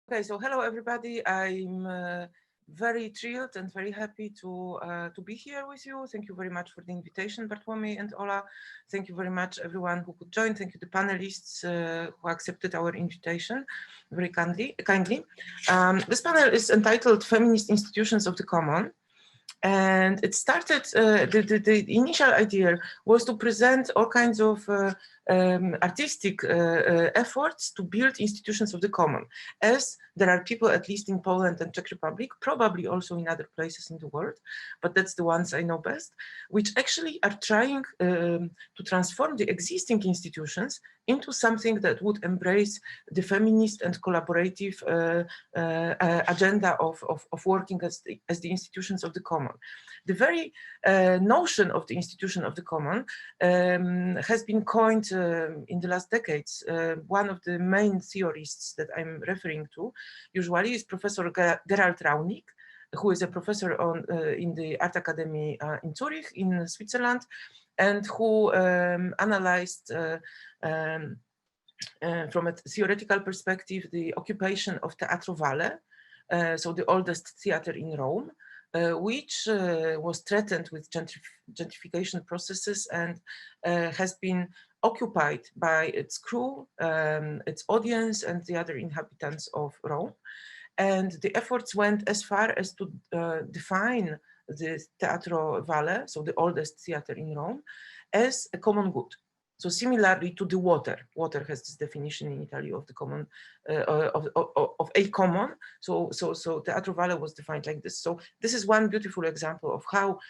Okay, so hello everybody. I'm very thrilled and very happy to be here with you. Thank you very much for the invitation, Bartłomiej and Ola. Thank you very much everyone who could join. Thank you the panelists who accepted our invitation very kindly. This panel is entitled Feminist Institutions of the Common. And it started, the initial idea was to present all kinds of artistic efforts to build institutions of the common, as there are people, at least in Poland and Czech Republic, probably also in other places in the world, but that's the ones I know best, which actually are trying to transform the existing institutions into something that would embrace the feminist and collaborative agenda of working as the institutions of the common. The very notion of the institution of the common has been coined in the last decades. One of the main theorists that I'm referring to usually is Professor Gerald Raunig, who is a professor in the Art Academy in Zurich in Switzerland, and who analyzed from a theoretical perspective the occupation of Teatro Valle, so the oldest theater in Rome, which was threatened with gentrification processes and has been occupied by its crew, its audience, and the other inhabitants of Rome. And the efforts went as far as to define the Teatro Valle, so the oldest theater in Rome, as a common good. So similarly to the water has this definition in Italy of the common, of a common. So Teatro Valle was defined like this. So this is one beautiful example of how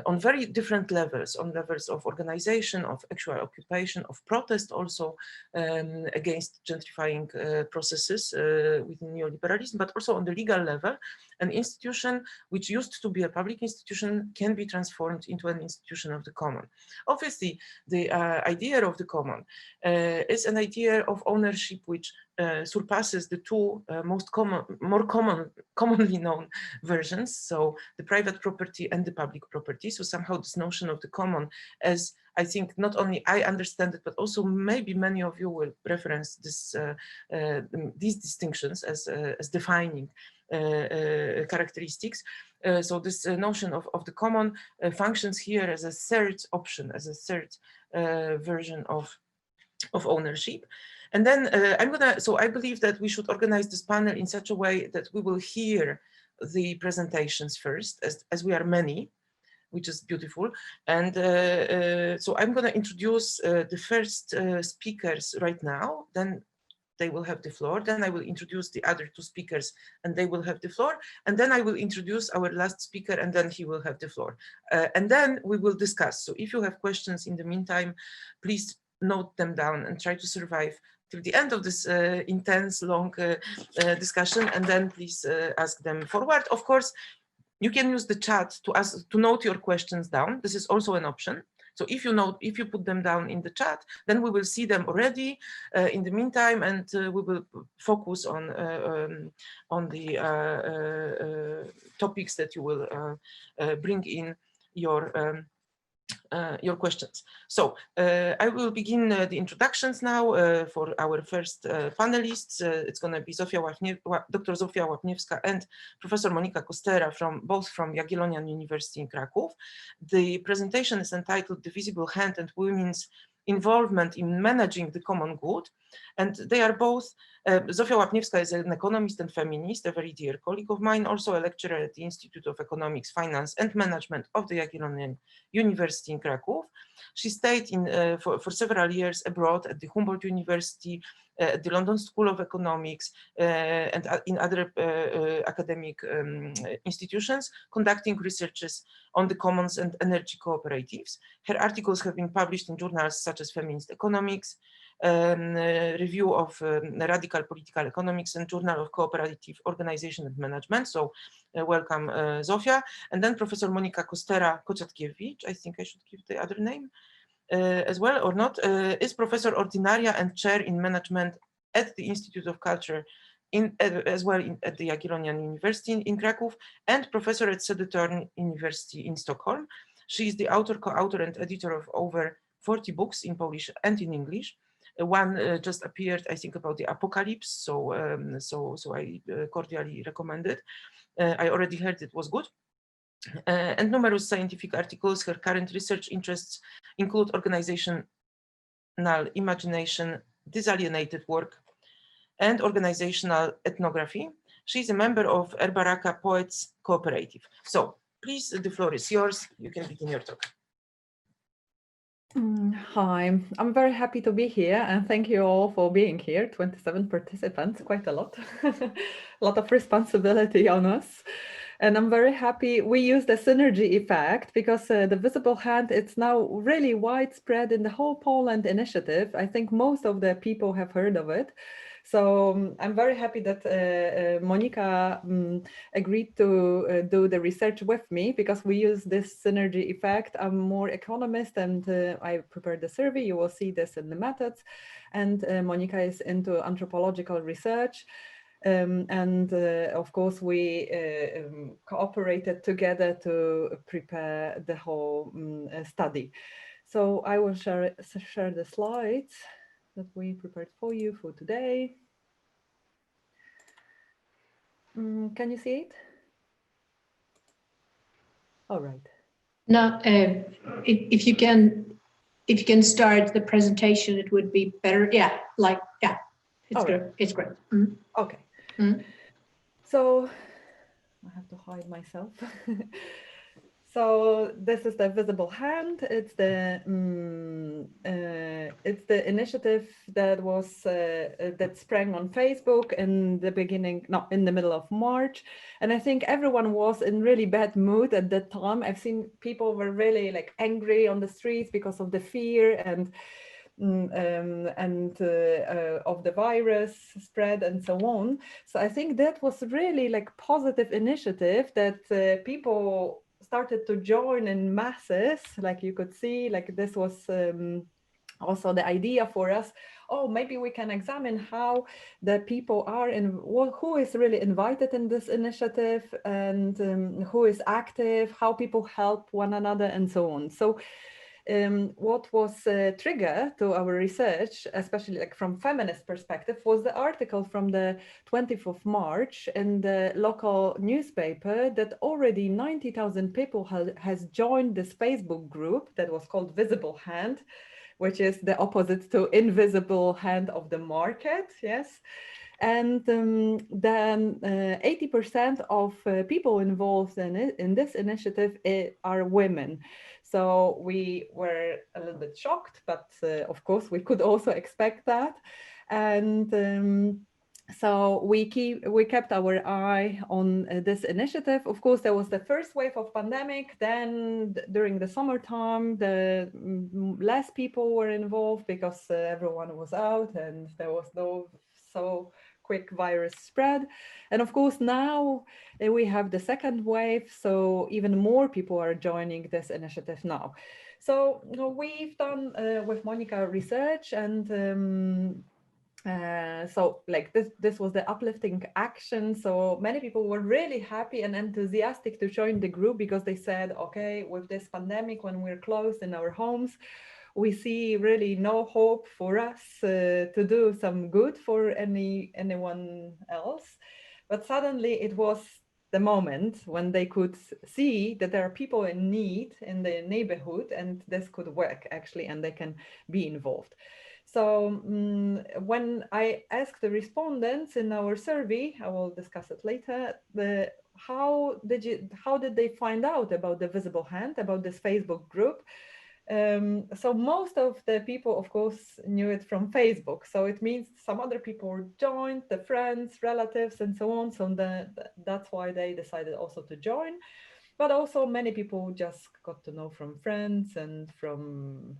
on very different levels, on levels of organization, of actual occupation, of protest also against gentrifying processes within neoliberalism, but also on the legal level, an institution which used to be a public institution can be transformed into an institution of the common. Obviously, the idea of the common is an idea of ownership which surpasses the two more commonly known versions, so the private property and the public property. So somehow this notion of the common, as I think not only I understand it, but also maybe many of you will reference this, these distinctions as defining characteristics. So this notion of the common functions here as a third option, as a third version of ownership. And then so I believe that we should organize this panel in such a way that we will hear the presentations first, as we are many, which is beautiful. And so I'm going to introduce the first speakers right now, then they will have the floor. Then I will introduce the other two speakers and they will have the floor. And then I will introduce our last speaker and then he will have the floor. And then we will discuss. So if you have questions in the meantime, please note them down and try to survive till the end of this intense, long discussion, and then please ask them forward. Of course, you can use the chat to note your questions down. This is also an option. So if you put them down in the chat, then we will see them already in the meantime, and we will focus on the topics that you will bring in your questions. So I will begin the introductions now for our first panelists. It's going to be Dr. Zofia Łapniewska and Professor Monika Kostera, both from Jagiellonian University in Kraków. The presentation is entitled "The Visible Hand and Women's Involvement in Managing the Common Good." And they are both, Zofia Łapniewska is an economist and feminist, a very dear colleague of mine, also a lecturer at the Institute of Economics, Finance and Management of the Jagiellonian University in Kraków. She stayed for several years abroad at the Humboldt University, at the London School of Economics, and in other academic institutions, conducting researches on the commons and energy cooperatives. Her articles have been published in journals such as Feminist Economics, Review of Radical Political Economics, and Journal of Cooperative Organization and Management. So welcome, Zofia. And then Professor Monika Kostera, I think I should give the other name as well, or not, is Professor Ordinaria and Chair in Management at the Institute of Culture as well at the Jagiellonian University in Kraków, and Professor at Södertörn University in Stockholm. She is the author, co-author, and editor of over 40 books in Polish and in English. One just appeared, I think, about the apocalypse. So I cordially recommend it. I already heard it was good. And numerous scientific articles. Her current research interests include organizational imagination, disalienated work, and organizational ethnography. She's a member of Erbaraka Poets Cooperative. So please, the floor is yours. You can begin your talk. Hi, I'm very happy to be here and thank you all for being here. 27 participants, quite a lot, a lot of responsibility on us. And I'm very happy we use the synergy effect because the visible hand, it's now really widespread in the whole Poland initiative. I think most of the people have heard of it. So I'm very happy that Monika agreed to do the research with me because we use this synergy effect. I'm more economist and I prepared the survey. You will see this in the methods. And Monika is into anthropological research. Of course, we cooperated together to prepare the whole study. So I will share the slides that we prepared for you for today. Can you see it? All right. No, if you can start the presentation, it would be better. Yeah, it's good. Right. It's great. Mm-hmm. Okay. Mm-hmm. So I have to hide myself. So this is the visible hand. It's the initiative that was that sprang on Facebook in the beginning, no, in the middle of March, and I think everyone was in really bad mood at that time. I've seen people were really like angry on the streets because of the fear and of the virus spread and so on. So I think that was really like positive initiative that people started to join in masses. Like you could see, like this was also the idea for us. Oh, maybe we can examine how the people are in, who is really invited in this initiative and who is active, how people help one another and so on. So what was a trigger to our research, especially like from feminist perspective, was the article from the 20th of March in the local newspaper that already 90,000 people has joined this Facebook group that was called Visible Hand, which is the opposite to Invisible Hand of the market, yes. And then 80% of people involved in this initiative are women. So we were a little bit shocked, but of course we could also expect that. And so we kept our eye on this initiative. Of course, there was the first wave of pandemic. Then during the summertime, the less people were involved because everyone was out and there was no so quick virus spread. And of course, now we have the second wave, so even more people are joining this initiative now. So we've done with Monika research, and so like this was the uplifting action. So many people were really happy and enthusiastic to join the group because they said, okay, with this pandemic, when we're closed in our homes, we see really no hope for us to do some good for anyone else. But suddenly it was the moment when they could see that there are people in need in the neighborhood and this could work actually, and they can be involved. So when I asked the respondents in our survey, I will discuss it later, how did they find out about the Visible Hand, about this Facebook group? So most of the people, of course, knew it from Facebook. So it means some other people joined, the friends, relatives, and so on. So that's why they decided also to join. But also many people just got to know from friends and from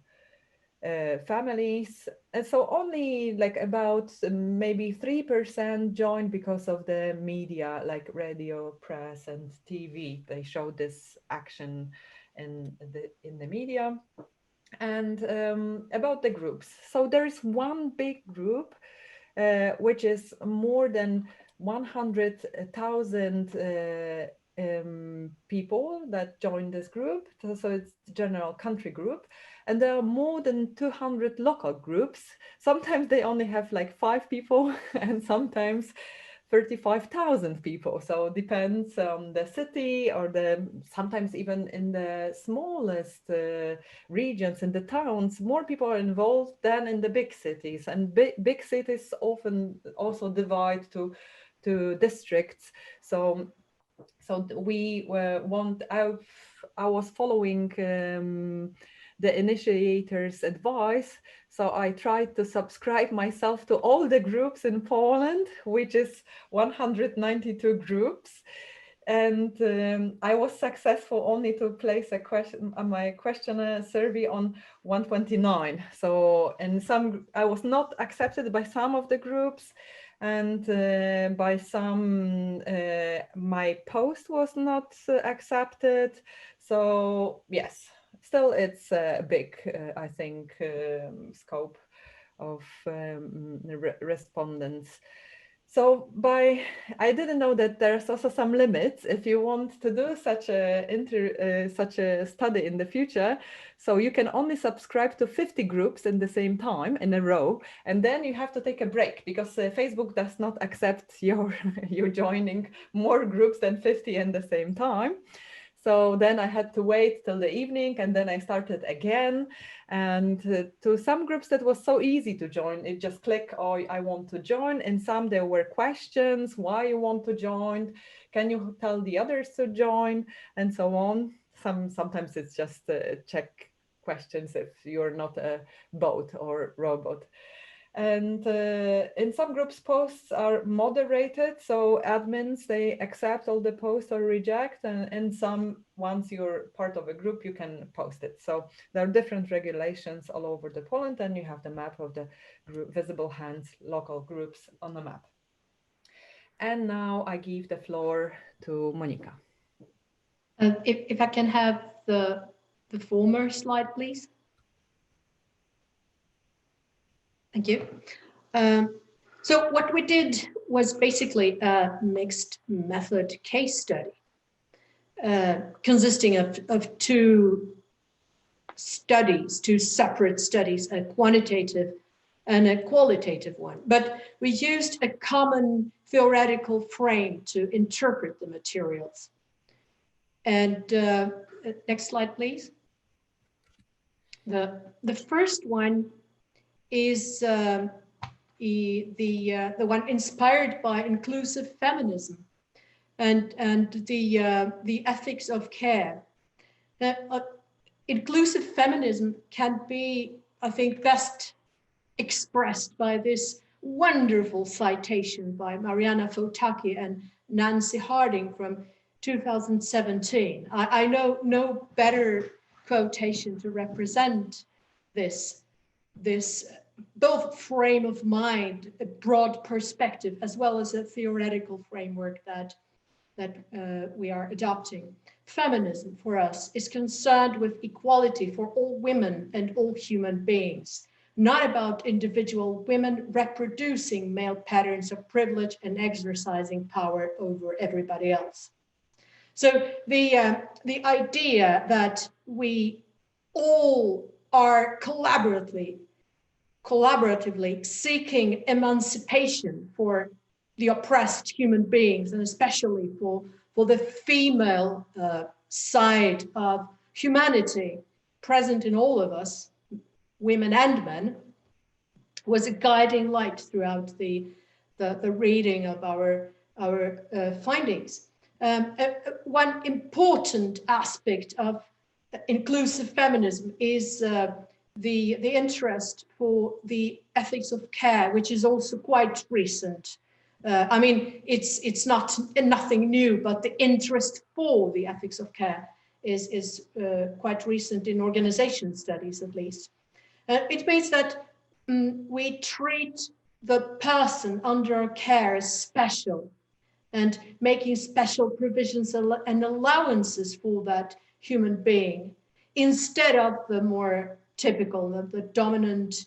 families. And so only like about maybe 3% joined because of the media, like radio, press, and TV. They showed this action in the media. And about the groups, so there is one big group which is more than 100,000 people that join this group. So it's the general country group. And there are more than 200 local groups. Sometimes they only have like 5 people and sometimes 35,000 people. So it depends on the city or sometimes even in the smallest regions, in the towns, more people are involved than in the big cities. And big cities often also divide to districts. So we I was following the initiator's advice. So I tried to subscribe myself to all the groups in Poland, which is 192 groups. And I was successful only to place a question on my questionnaire survey on 129. So I was not accepted by some of the groups, and by some my post was not accepted. So yes, still it's a big, I think, scope of respondents. So I didn't know that there's also some limits if you want to do such a study in the future. So you can only subscribe to 50 groups in the same time in a row, and then you have to take a break because Facebook does not accept you joining more groups than 50 in the same time. So then I had to wait till the evening, and then I started again. And to some groups that was so easy to join. It just click, oh, I want to join. And some there were questions, why you want to join? Can you tell the others to join? And so on. Sometimes it's just check questions if you're not a bot or robot. And in some groups, posts are moderated, so admins, they accept all the posts or reject, and in some, once you're part of a group, you can post it. So there are different regulations all over the Poland, and you have the map of the visible hands, local groups on the map. And now I give the floor to Monika. If I can have the former slide, please. Thank you. So what we did was basically a mixed method case study consisting of two separate studies, a quantitative and a qualitative one. But we used a common theoretical frame to interpret the materials. And next slide, please. The first one is the one inspired by inclusive feminism and the ethics of care. Inclusive feminism can be, I think, best expressed by this wonderful citation by Mariana Fotaki and Nancy Harding from 2017. I know no better quotation to represent this both frame of mind, a broad perspective, as well as a theoretical framework that we are adopting. Feminism for us is concerned with equality for all women and all human beings, not about individual women reproducing male patterns of privilege and exercising power over everybody else. So the idea that we all are collaboratively seeking emancipation for the oppressed human beings, and especially for the female side of humanity present in all of us, women and men, was a guiding light throughout the reading of our findings. One important aspect of inclusive feminism is the interest for the ethics of care, which is also quite recent. I mean, it's not nothing new, but the interest for the ethics of care is quite recent in organization studies, at least. It means that we treat the person under our care as special, and making special provisions and allowances for that human being, instead of the more typical, the dominant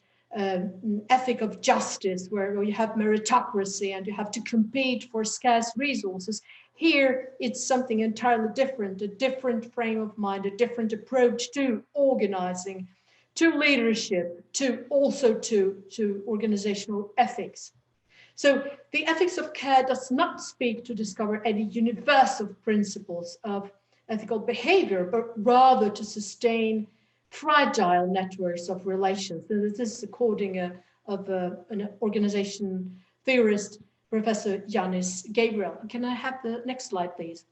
ethic of justice, where you have meritocracy and you have to compete for scarce resources. Here, it's something entirely different, a different frame of mind, a different approach to organizing, to leadership, to organizational ethics. So the ethics of care does not speak to discover any universal principles of ethical behavior, but rather to sustain fragile networks of relations. And this is according of an organization theorist, Professor Yanis Gabriel. Can I have the next slide, please?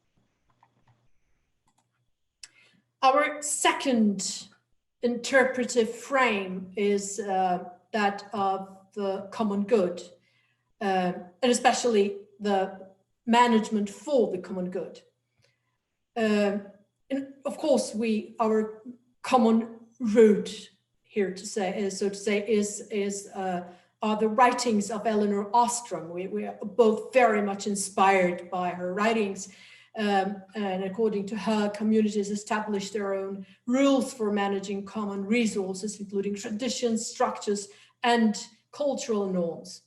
Our second interpretive frame is that of the common good, and especially the management for the common good. And of course, our common root here to say, are the writings of Elinor Ostrom. We are both very much inspired by her writings. And according to her, communities establish their own rules for managing common resources, including traditions, structures, and cultural norms.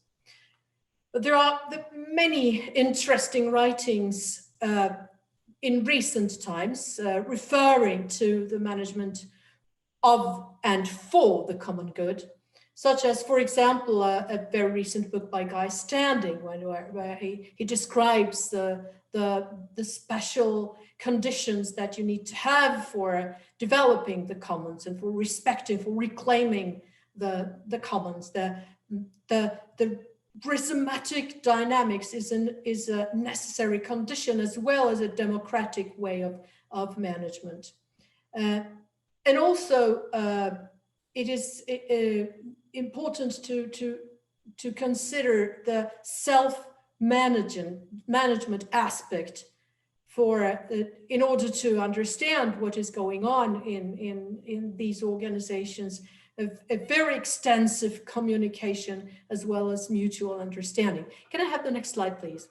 But there are many interesting writings in recent times referring to the management of and for the common good, such as, for example, a very recent book by Guy Standing, where he describes the special conditions that you need to have for developing the commons and for respecting, for reclaiming the commons. The rhizomatic dynamics is a necessary condition, as well as a democratic way of management. And also, it is important to consider the self-management aspect in order to understand what is going on in these organizations, a very extensive communication as well as mutual understanding. Can I have the next slide, please?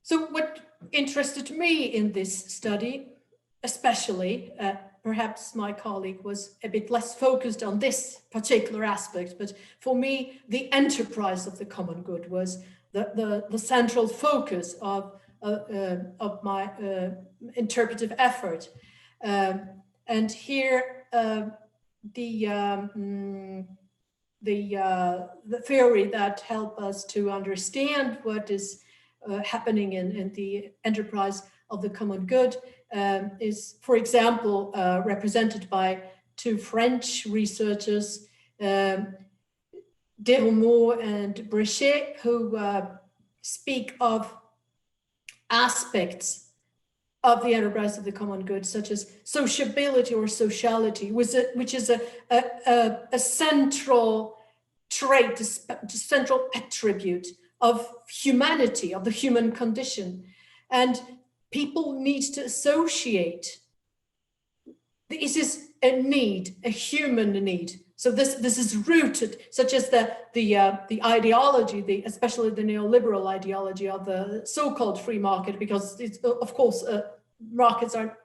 So what interested me in this study, especially, perhaps my colleague was a bit less focused on this particular aspect, but for me, the enterprise of the common good was the central focus of my interpretive effort. And here, the theory that help us to understand what is happening in the enterprise of the common good is, for example, represented by two French researchers, Desrumaux and Bréchet, who speak of aspects of the enterprise of the common good, such as sociability or sociality, which is a central trait, a central attribute of humanity, of the human condition. And people need to associate. This is a need, a human need. So this is rooted, such as the ideology, especially the neoliberal ideology of the so-called free market, because it's, of course, markets are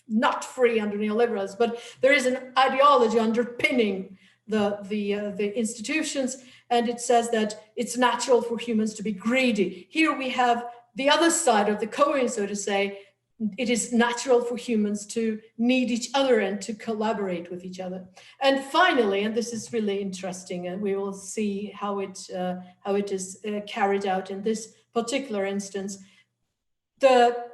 not free under neoliberalism, but there is an ideology underpinning the institutions, and it says that it's natural for humans to be greedy. Here we have the other side of the coin, so to say. It is natural for humans to need each other and to collaborate with each other. And finally, and this is really interesting, and we will see how it is carried out in this particular instance, the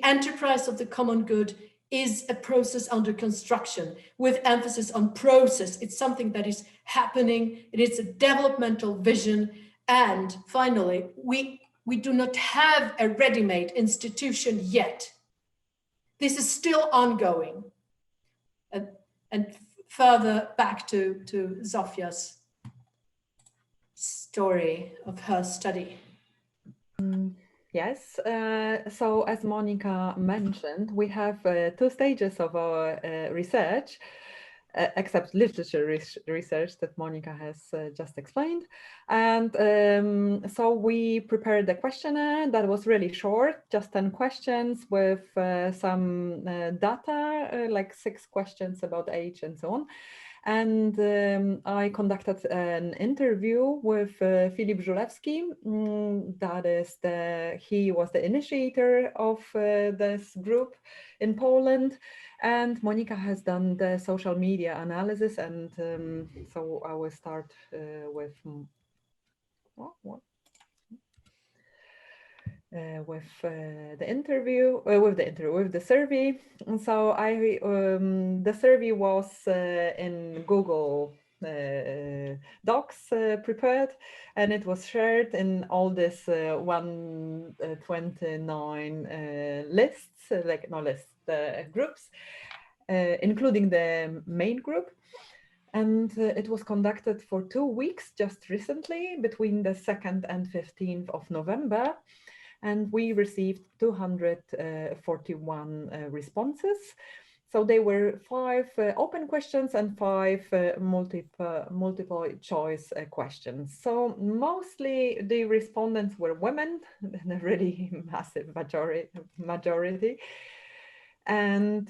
enterprise of the common good is a process under construction with emphasis on process. It's something that is happening, and it's a developmental vision. And finally, we do not have a ready-made institution yet. This is still ongoing. And further back to Zofia's story of her study. Yes, so as Monika mentioned, we have two stages of our research, except literature research that Monika has just explained. And so we prepared a questionnaire that was really short, just 10 questions with some data, like 6 questions about age and so on. And I conducted an interview with Filip Żulewski. He was the initiator of this group in Poland, and Monika has done the social media analysis. And so I will start with the survey. And so the survey was in Google Docs prepared, and it was shared in all this 129 lists, groups, including the main group. And it was conducted for 2 weeks just recently, between the 2nd and 15th of November. And we received 241 responses. So they were 5 open questions and 5 multiple choice questions. So mostly the respondents were women, a really massive majority. And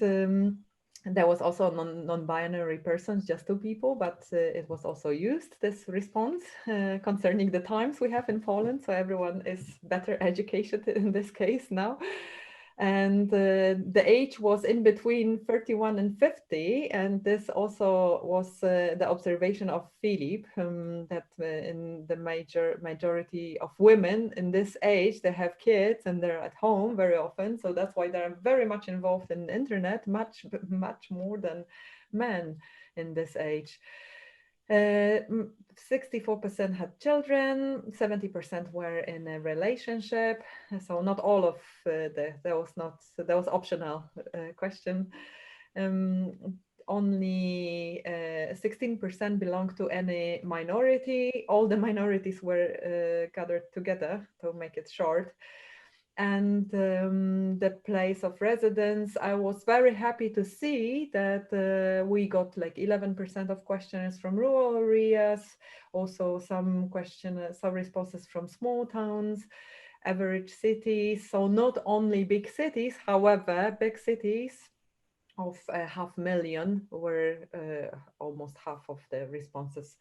there was also non-binary persons, just 2 people, but it was also used, this response, concerning the times we have in Poland. So everyone is better educated in this case now. And the age was in between 31 and 50. And this also was the observation of Filip, that in the majority of women in this age, they have kids and they're at home very often. So that's why they're very much involved in the internet, much more than men in this age. 64% had children, 70% were in a relationship. So not all of that was optional question. Only 16% belonged to any minority. All the minorities were gathered together, to make it short. And the place of residence, I was very happy to see that we got like 11% of questioners from rural areas, also some responses from small towns, average cities. So not only big cities, however, big cities of 500,000 were almost half of the responses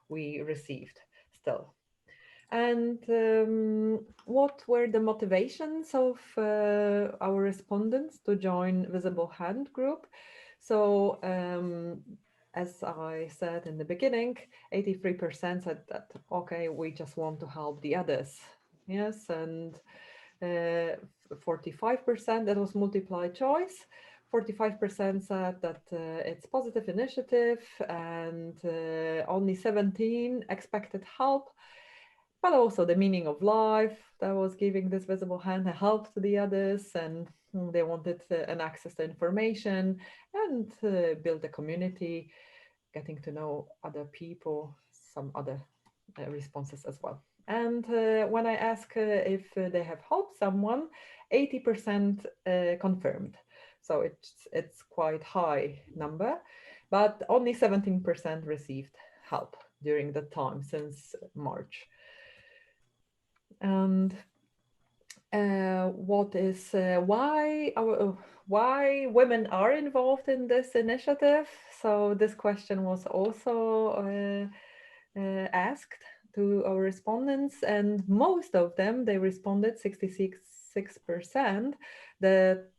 we received still. And what were the motivations of our respondents to join Visible Hand group? So as I said in the beginning, 83% said that, okay, we just want to help the others. Yes, and 45%, that was multiple choice. 45% said that it's positive initiative, and only 17 expected help. But also the meaning of life that was giving this visible hand a help to the others, and they wanted an access to information and build a community, getting to know other people, some other responses as well. And when I ask if they have helped someone, 80% confirmed. So it's quite high number, but only 17% received help during the time since March. And what is why women are involved in this initiative? So this question was also asked to our respondents, and most of them, they responded, 66%, that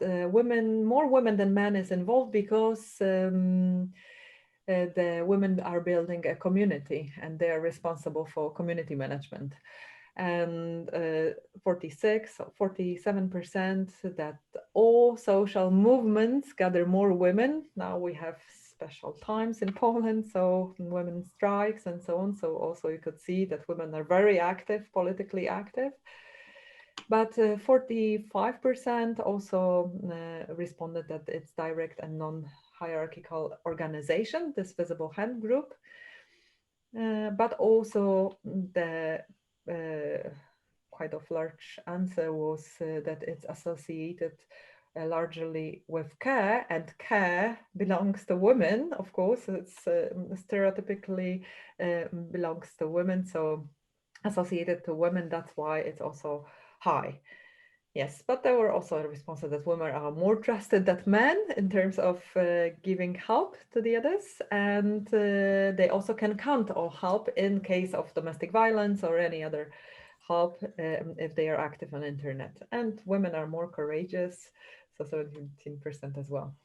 more women than men is involved because the women are building a community and they are responsible for community management. And 47% that all social movements gather more women. Now we have special times in Poland, so women strikes and so on. So also you could see that women are very active, politically active. But 45% also responded that it's direct and non-hierarchical organization, this Visible Hand group. But also the quite a large answer was that it's associated largely with care, and care belongs to women. Of course, it's stereotypically belongs to women, so associated to women, that's why it's also high. Yes, but there were also responses that women are more trusted than men in terms of giving help to the others, and they also can count on help in case of domestic violence or any other help if they are active on internet. And women are more courageous, so 17% as well.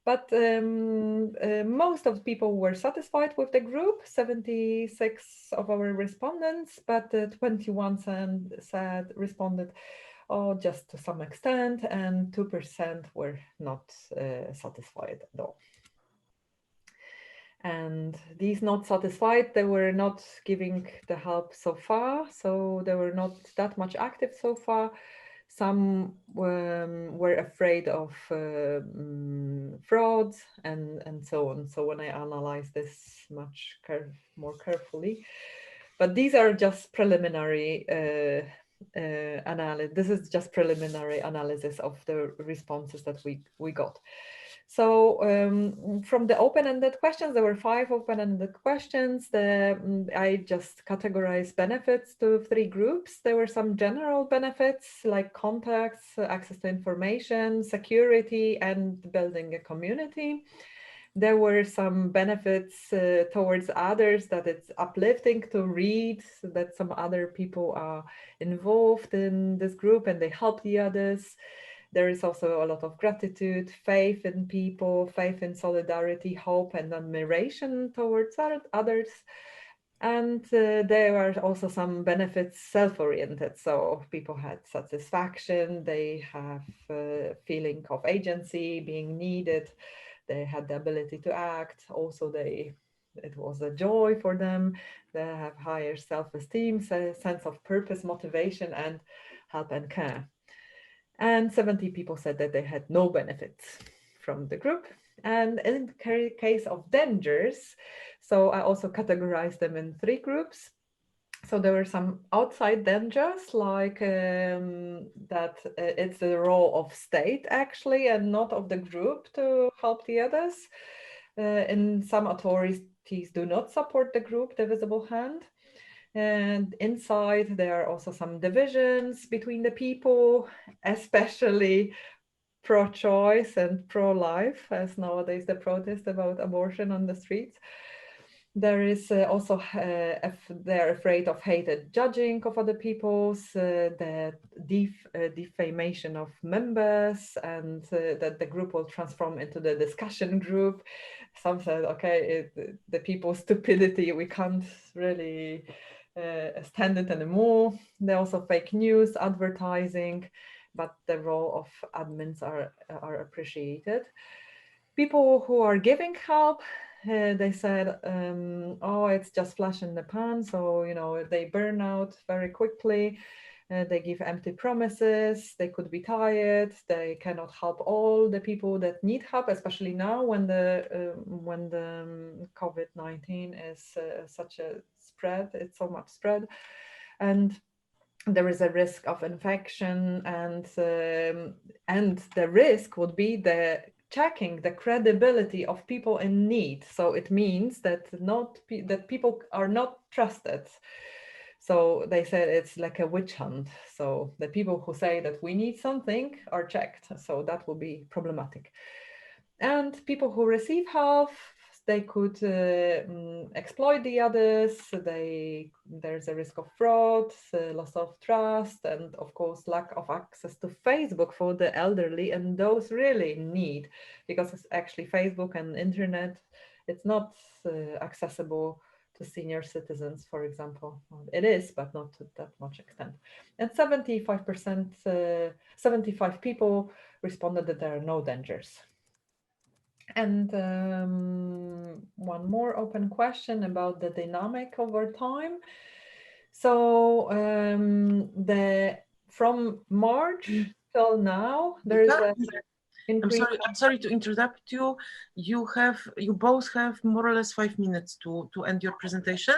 But most of the people were satisfied with the group, 76 of our respondents, but 21 responded, oh, just to some extent, and 2% were not satisfied at all. And these not satisfied, they were not giving the help so far, so they were not that much active so far. Some were afraid of fraud and so on. So when I analyze this much more carefully, but these are just preliminary analysis. This is just preliminary analysis of the responses that we got. So from the open-ended questions, there were 5 open-ended questions. I just categorized benefits to 3 groups. There were some general benefits like contacts, access to information, security, and building a community. There were some benefits towards others, that it's uplifting to read that some other people are involved in this group and they help the others. There is also a lot of gratitude, faith in people, faith in solidarity, hope, and admiration towards others. And there are also some benefits self-oriented. So people had satisfaction, they have a feeling of agency, being needed, they had the ability to act. Also, it was a joy for them. They have higher self-esteem, sense of purpose, motivation, and help and care. And 70 people said that they had no benefits from the group. And in the case of dangers, so I also categorized them in 3 groups. So there were some outside dangers, like that it's the role of state actually, and not of the group to help the others. And some authorities do not support the group, the visible hand. And inside, there are also some divisions between the people, especially pro-choice and pro-life, as nowadays the protest about abortion on the streets. There is also, they're afraid of hated judging of other people's, the defamation of members, and that the group will transform into the discussion group. Some said, okay, the people's stupidity, we can't really stand it anymore. There are also fake news, advertising, but the role of admins are appreciated. People who are giving help, they said, oh, it's just flash in the pan. So, you know, they burn out very quickly. They give empty promises. They could be tired. They cannot help all the people that need help, especially now when the COVID-19 is such a spread. It's so much spread, and there is a risk of infection, and the risk would be the checking the credibility of people in need. So it means that that people are not trusted. So they said it's like a witch hunt. So the people who say that we need something are checked. So that will be problematic. And people who receive help, they could exploit the others. There's a risk of fraud, loss of trust, and of course, lack of access to Facebook for the elderly and those really need, because it's actually Facebook and internet, it's not accessible to senior citizens, for example. It is, but not to that much extent. And 75%, 75 people responded that there are no dangers. And one more open question about the dynamic over time. So from March till now, there is a increase. I'm sorry to interrupt you. You both have more or less 5 minutes to end your presentation.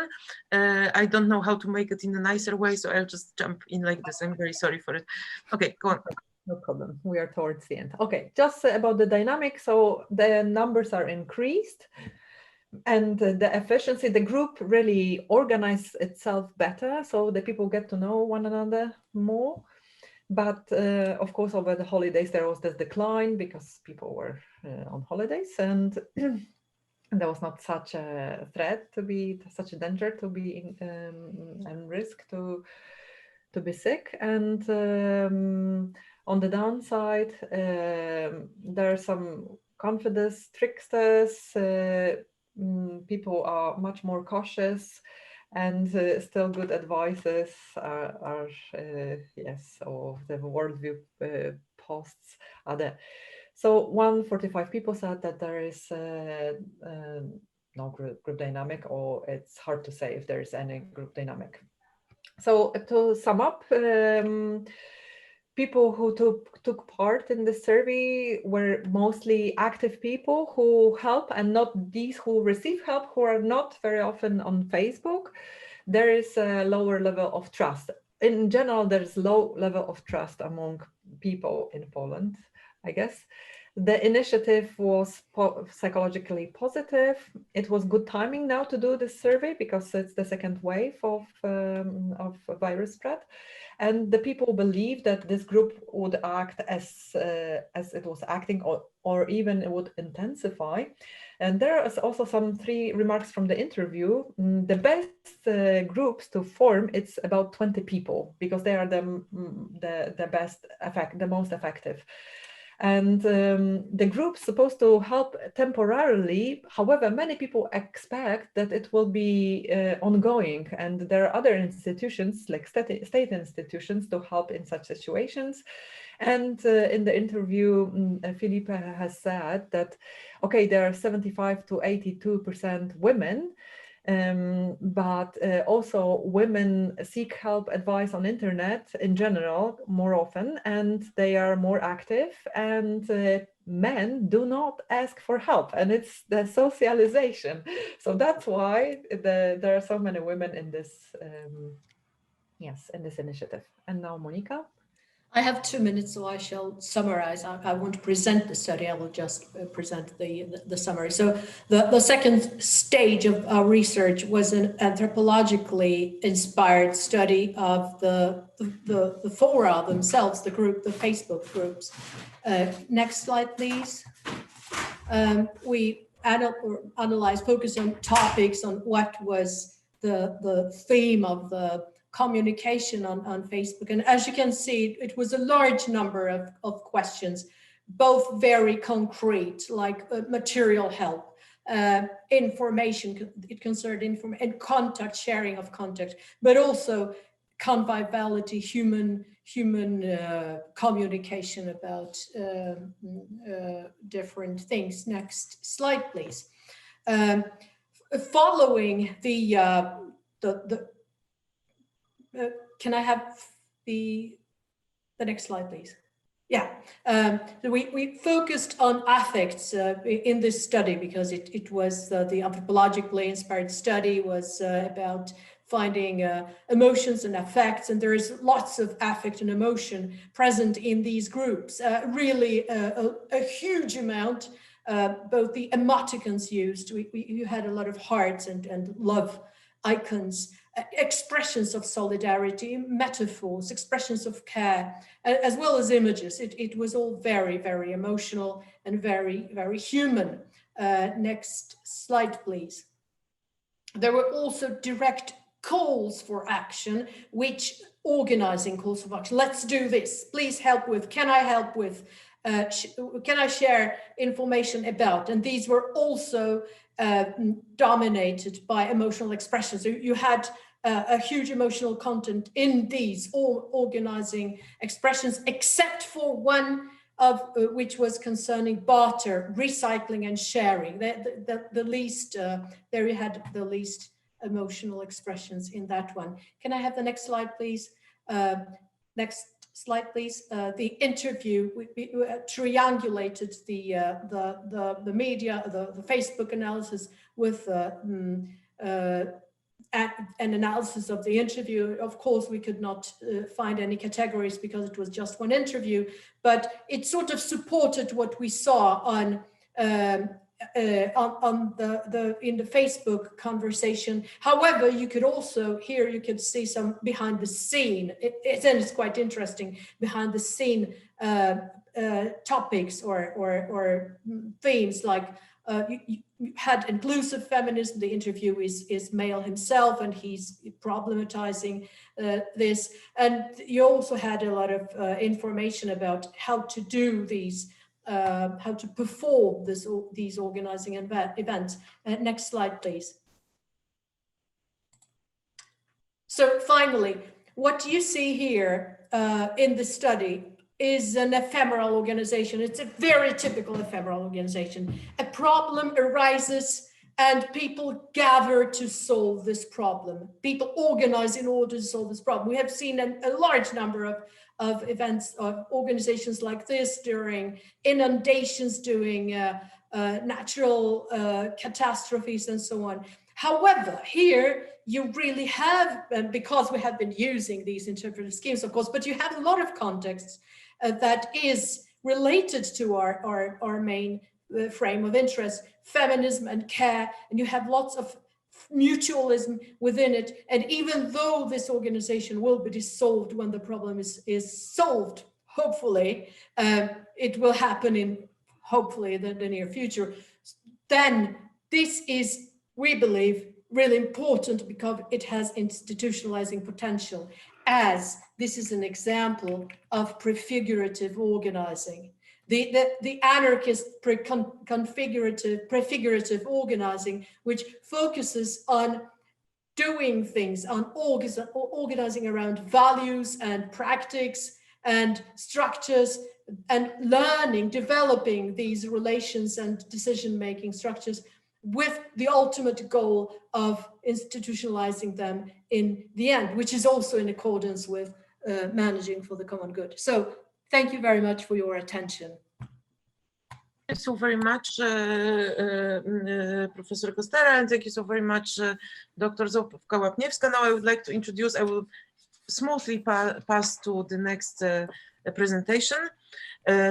I don't know how to make it in a nicer way, so I'll just jump in like this. I'm very sorry for it. Okay, go on. No problem. We are towards the end. Okay, just about the dynamic. So the numbers are increased, and the efficiency, the group really organizes itself better. So the people get to know one another more. But of course, over the holidays, there was this decline because people were on holidays, and there was not such a threat to be, such a danger to be in, and risk to be sick. And on the downside, there are some confidence tricksters. People are much more cautious, and still good advices are yes, or the worldview posts are there. So 145 people said that there is no group dynamic, or it's hard to say if there is any group dynamic. So to sum up, people who took part in the survey were mostly active people who help, and not these who receive help, who are not very often on Facebook. There is a lower level of trust. In general, there's low level of trust among people in Poland, I guess. The initiative was psychologically positive. It was good timing now to do this survey because it's the second wave of virus spread. And the people believe that this group would act as it was acting, or even it would intensify. And there is also some 3 remarks from the interview. The best groups to form, it's about 20 people, because they are the most effective. And the group's supposed to help temporarily. However, many people expect that it will be ongoing, and there are other institutions like state institutions to help in such situations. And in the interview, Filipe has said that, okay, there are 75 to 82% women, but also women seek help, advice on internet in general more often, and they are more active, and men do not ask for help, and it's the socialization. So that's why there are so many women in this in this initiative. And now Monika. I have 2 minutes, so I shall summarize. I won't present the study, I will just present the summary. So the second stage of our research was an anthropologically inspired study of the fora themselves, the Facebook groups. Next slide, please. We analyzed, focused on topics on what was the theme of the communication on Facebook. And as you can see, it was a large number of questions, both very concrete, like material help, information, it concerned information and contact, sharing of contact, but also conviviality, human communication about different things. Next slide, please. Following can I have the next slide, please? Yeah, we focused on affects in this study because it was the anthropologically inspired study was about finding emotions and affects, and there is lots of affect and emotion present in these groups. Really a huge amount, both the emoticons used, you had a lot of hearts and love icons, expressions of solidarity, metaphors, expressions of care, as well as images. It was all very, very emotional and very, very human. Next slide, please. There were also direct calls for action, which organizing calls for action. Let's do this. Please help with, can I help with, can I share information about? And these were also dominated by emotional expressions. So you had a huge emotional content in these all organizing expressions, except for one of which was concerning barter, recycling and sharing. The least, there you had the least emotional expressions in that one. Can I have the next slide, please? Next slide, please. The interview, we triangulated the media, the Facebook analysis with an analysis of the interview. Of course, we could not find any categories because it was just one interview, but it sort of supported what we saw on in the Facebook conversation. However, you could also here you could see some behind the scene. It's quite interesting behind the scene topics or themes like. You had inclusive feminism. The interview is male himself, and he's problematizing this. And you also had a lot of information about how to do these, how to perform these organizing events. Next slide, please. So finally, what you see here in the study is an ephemeral organization. It's a very typical ephemeral organization. A problem arises and people gather to solve this problem. People organize in order to solve this problem. We have seen a large number of events, of organizations like this during inundations, during natural catastrophes and so on. However, here you really have, and because we have been using these interpretive schemes, of course, but you have a lot of contexts that is related to our main frame of interest, feminism and care, and you have lots of mutualism within it. And even though this organization will be dissolved when the problem is solved, hopefully, it will happen in hopefully the near future, then this is, we believe, really important because it has institutionalizing potential, as this is an example of prefigurative organizing. The anarchist prefigurative organizing, which focuses on doing things, on organizing around values and practices and structures, and learning, developing these relations and decision-making structures with the ultimate goal of institutionalizing them in the end, which is also in accordance with managing for the common good. So thank you very much for your attention. Thank you so very much, Professor Kostera, and thank you so very much, Dr. Zofia Łapniewska. Now I would like to introduce, I will smoothly pass to the next presentation.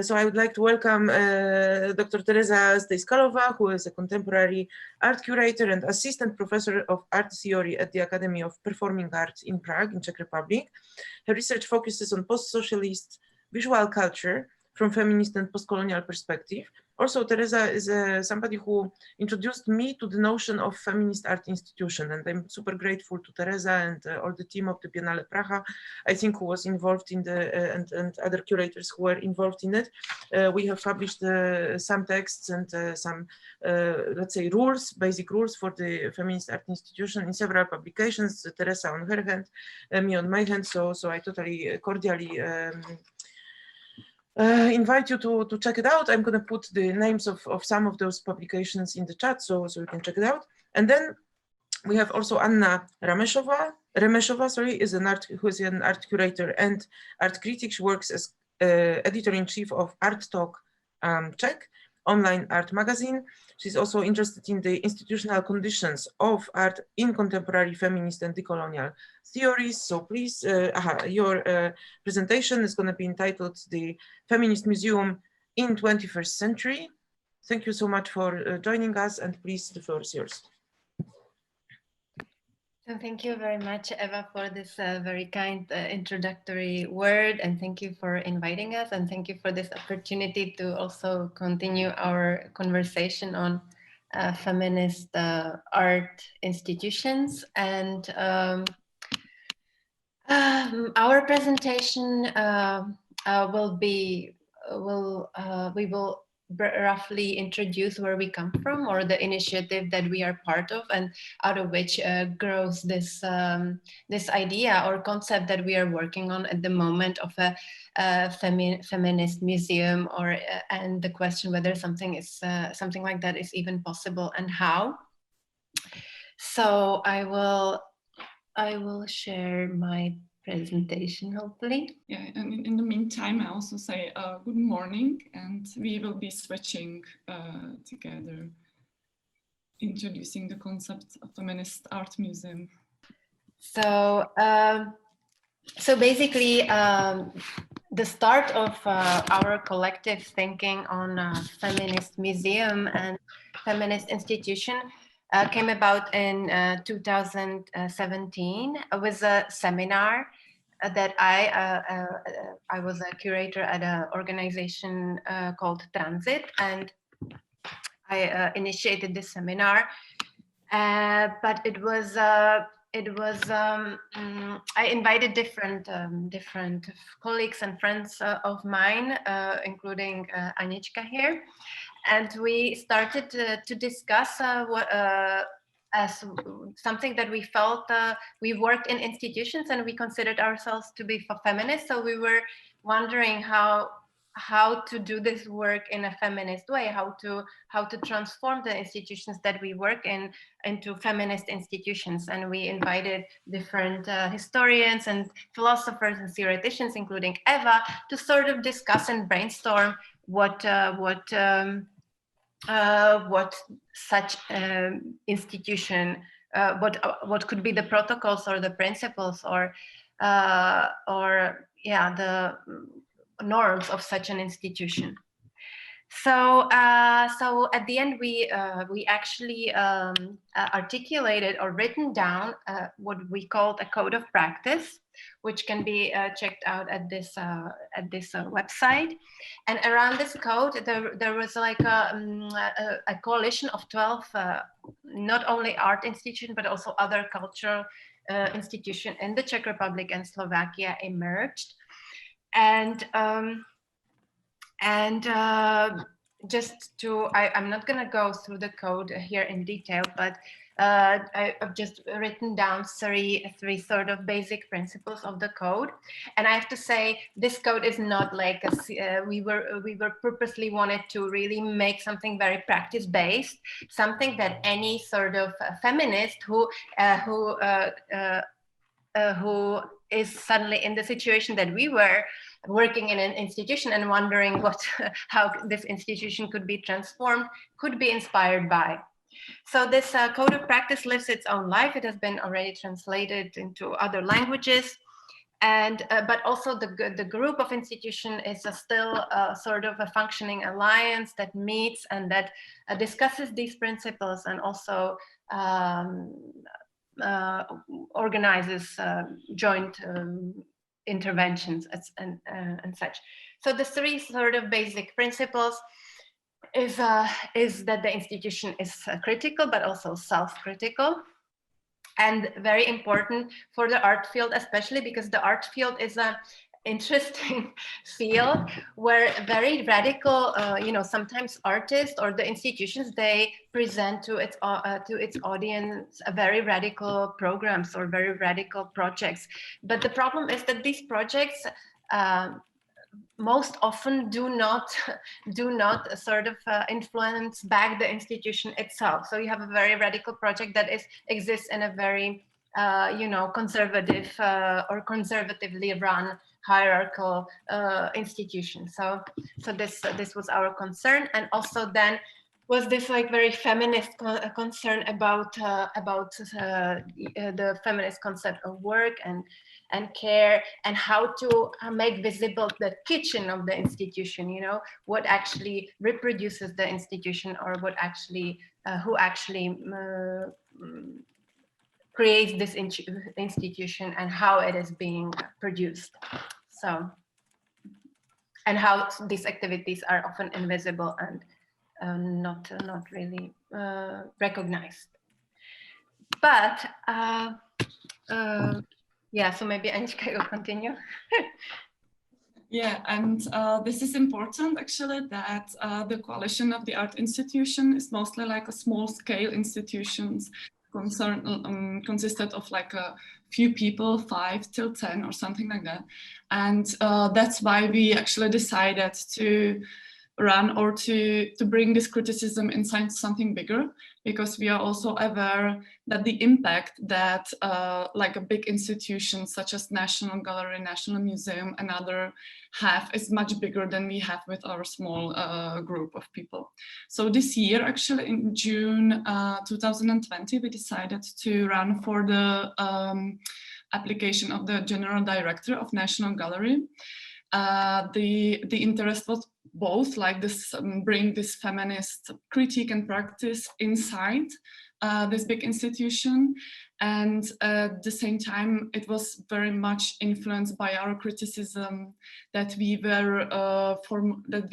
So I would like to welcome Dr. Tereza Stejskalová, who is a contemporary art curator and assistant professor of art theory at the Academy of Performing Arts in Prague, in Czech Republic. Her research focuses on post-socialist visual culture from feminist and post-colonial perspective. Also, Tereza is somebody who introduced me to the notion of feminist art institution, and I'm super grateful to Tereza and all the team of the Biennale Prague, I think, who was involved in the, and other curators who were involved in it. We have published some texts and some, let's say, rules, basic rules for the feminist art institution in several publications, Tereza on her hand, me on my hand, so I totally cordially invite you to check it out. I'm going to put the names of some of those publications in the chat so you can check it out. And then we have also Anna Remešová, is who is an art curator and art critic. She works as editor-in-chief of Artalk.cz, online art magazine. She's also interested in the institutional conditions of art in contemporary feminist and decolonial theories. So please, your presentation is going to be entitled The Feminist Museum in 21st Century. Thank you so much for joining us, and please, the floor is yours. So thank you very much, Eva, for this very kind introductory word, and thank you for inviting us, and thank you for this opportunity to also continue our conversation on feminist art institutions. And our presentation we will roughly introduce where we come from, or the initiative that we are part of, and out of which grows this this idea or concept that we are working on at the moment of a feminist museum, or and the question whether something like that is even possible and how. So I will share my presentation, hopefully. Yeah, and in the meantime, I also say good morning, and we will be switching together, introducing the concept of feminist art museum. So, so basically, the start of our collective thinking on feminist museum and feminist institution came about in 2017 with a seminar that I was a curator at an organization called Transit, and I initiated this seminar. But it was I invited different colleagues and friends of mine, including Anička here, and we started to discuss as something that we felt we worked in institutions and we considered ourselves to be feminists. So we were wondering how to do this work in a feminist way, how to transform the institutions that we work in into feminist institutions. And we invited different historians and philosophers and theoreticians, including Eva, to sort of discuss and brainstorm what such institution, what could be the protocols or the principles or the norms of such an institution. So at the end, we actually articulated or written down what we called a code of practice, which can be checked out at this website. And around this code, there was like a coalition of 12, not only art institutions but also other cultural institutions in the Czech Republic and Slovakia emerged. And just to, I'm not going to go through the code here in detail, but I've just written down three sort of basic principles of the code. And I have to say, this code is not like we were purposely wanted to really make something very practice-based, something that any sort of feminist who is suddenly in the situation that we were, working in an institution and wondering how this institution could be transformed, could be inspired by. So this code of practice lives its own life. It has been already translated into other languages, and but also the group of institution is still sort of a functioning alliance that meets and that discusses these principles and also organizes joint interventions and such. So the three sort of basic principles is that the institution is critical but also self-critical, and very important for the art field, especially because the art field is a interesting field where very radical, sometimes artists or the institutions, they present to its audience a very radical programs or very radical projects. But the problem is that these projects most often do not sort of influence back the institution itself. So you have a very radical project that exists in a very conservative or conservatively run hierarchical institution. So this was our concern, and also then was this like very feminist concern about the feminist concept of work and care, and how to make visible the kitchen of the institution, what actually reproduces the institution, or what actually who actually creates this institution and how it is being produced. So, and how these activities are often invisible and not really recognized. But yeah, so maybe Anička will continue. Yeah, and this is important actually, that the coalition of the art institution is mostly like a small scale institutions consisted of like a few people, 5 till 10 or something like that. And that's why we actually decided to run or to bring this criticism inside something bigger, because we are also aware that the impact that like a big institution such as National Gallery, National Museum and other have is much bigger than we have with our small group of people. So this year, actually in June 2020, we decided to run for the application of the General Director of National Gallery. The interest was both like this, bring this feminist critique and practice inside this big institution, and at the same time it was very much influenced by our criticism that we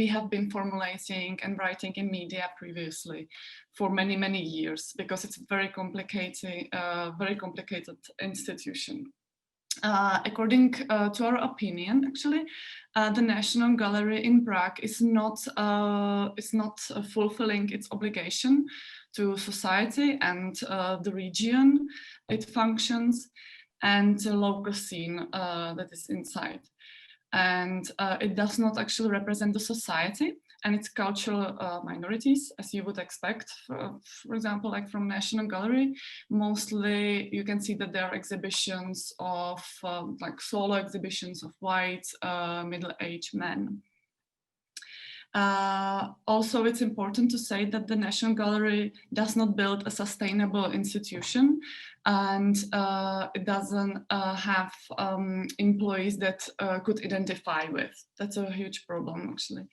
have been formulating and writing in media previously for many years, because it's a very complicated institution. According to our opinion, actually, the National Gallery in Prague is not fulfilling its obligation to society and the region it functions, and the local scene that is inside. And it does not actually represent the society and its cultural minorities, as you would expect, for example, like from National Gallery. Mostly you can see that there are exhibitions of like solo exhibitions of white middle-aged men. Also, it's important to say that the National Gallery does not build a sustainable institution, and it doesn't have employees that could identify with. That's a huge problem, actually.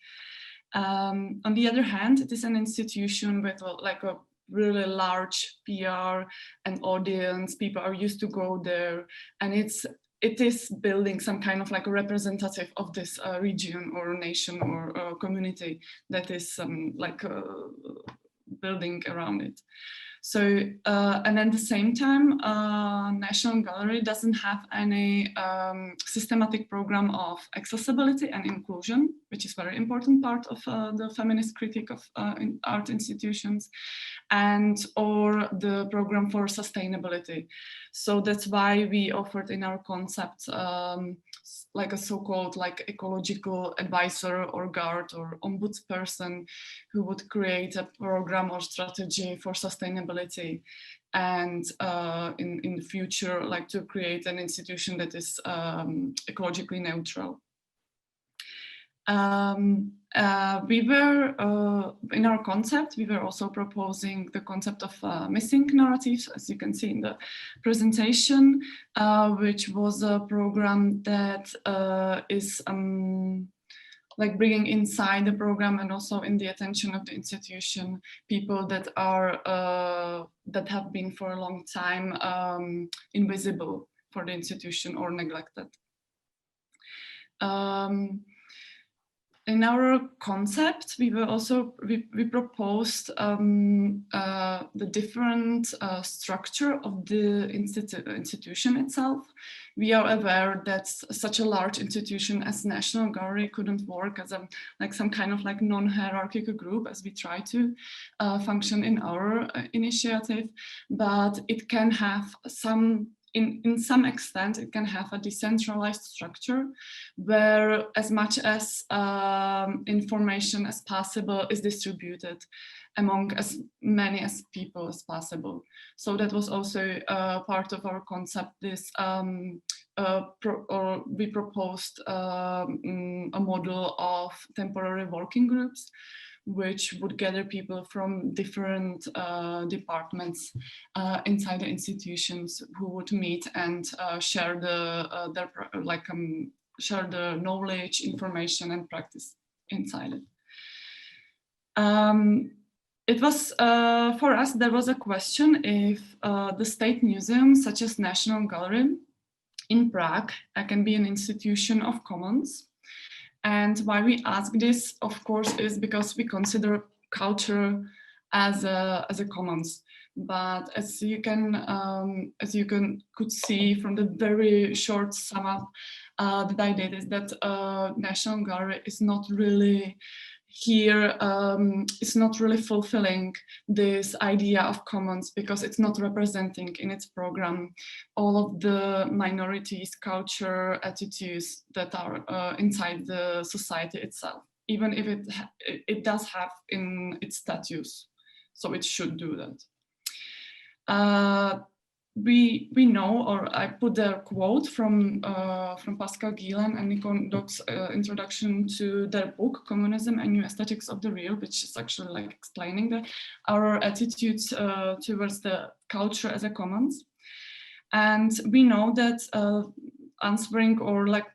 On the other hand, it is an institution with like a really large PR and audience. People are used to go there, and it is building some kind of like a representative of this region or nation or community that is building around it. So, and at the same time, National Gallery doesn't have any systematic program of accessibility and inclusion, which is a very important part of the feminist critique of art institutions, and or the program for sustainability. So that's why we offered in our concept like a so-called like ecological advisor or guard or ombudsperson who would create a program or strategy for sustainability, and in the future like to create an institution that is ecologically neutral. We were, in our concept, we were also proposing the concept of missing narratives, as you can see in the presentation, which was a program that is like bringing inside the program and also in the attention of the institution people that are that have been for a long time invisible for the institution or neglected. In our concept, we proposed the different structure of the institution itself. We are aware that such a large institution as National Gallery couldn't work as a like some kind of like non-hierarchical group as we try to function in our initiative, but it can have some. In some extent, it can have a decentralized structure where as much as information as possible is distributed among as many as people as possible. So that was also part of our concept. This we proposed a model of temporary working groups, which would gather people from different departments inside the institutions who would meet and share share the knowledge, information, and practice inside it. It was for us. There was a question if the state museum, such as National Gallery in Prague, can be an institution of commons. And why we ask this, of course, is because we consider culture as a commons. But as you could see from the very short sum up that I did, is that National Gallery is not really here, it's not really fulfilling this idea of commons because it's not representing in its program all of the minorities, culture, attitudes that are inside the society itself, even if it does have in its statutes, so it should do that. We know, or I put the quote from Pascal Gielen and Nicole Dock's introduction to their book, Communism and New Aesthetics of the Real, which is actually like explaining our attitudes towards the culture as a commons. And we know that answering or like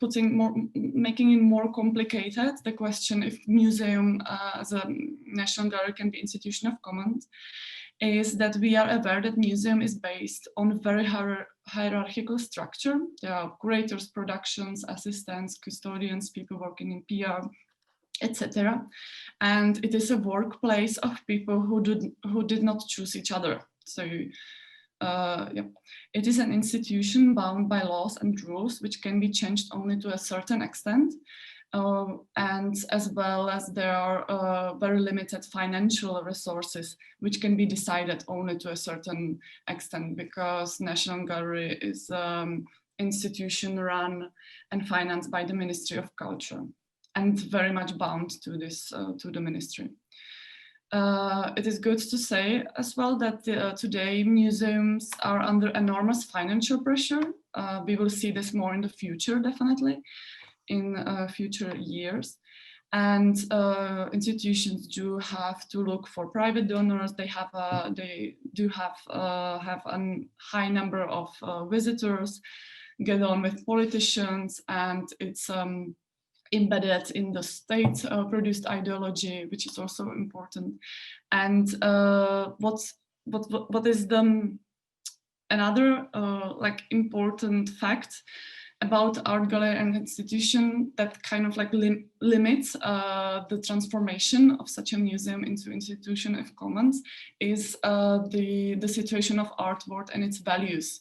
making it more complicated, the question if museum as a national gallery can be institution of commons, is that we are aware that museum is based on a very hierarchical structure. There are curators, productions, assistants, custodians, people working in PR, etc. And it is a workplace of people who did not choose each other. So yeah, it is an institution bound by laws and rules which can be changed only to a certain extent. And as well as there are very limited financial resources which can be decided only to a certain extent, because National Gallery is institution run and financed by the Ministry of Culture and very much bound to this to the ministry. It is good to say as well that today museums are under enormous financial pressure. We will see this more in the future, definitely, in future years. And institutions do have to look for private donors. They do have a high number of visitors, get on with politicians, and it's embedded in the state produced ideology, which is also important. And what is the another like important fact about art gallery and institution that kind of like limits the transformation of such a museum into institution of commons is the situation of art world and its values.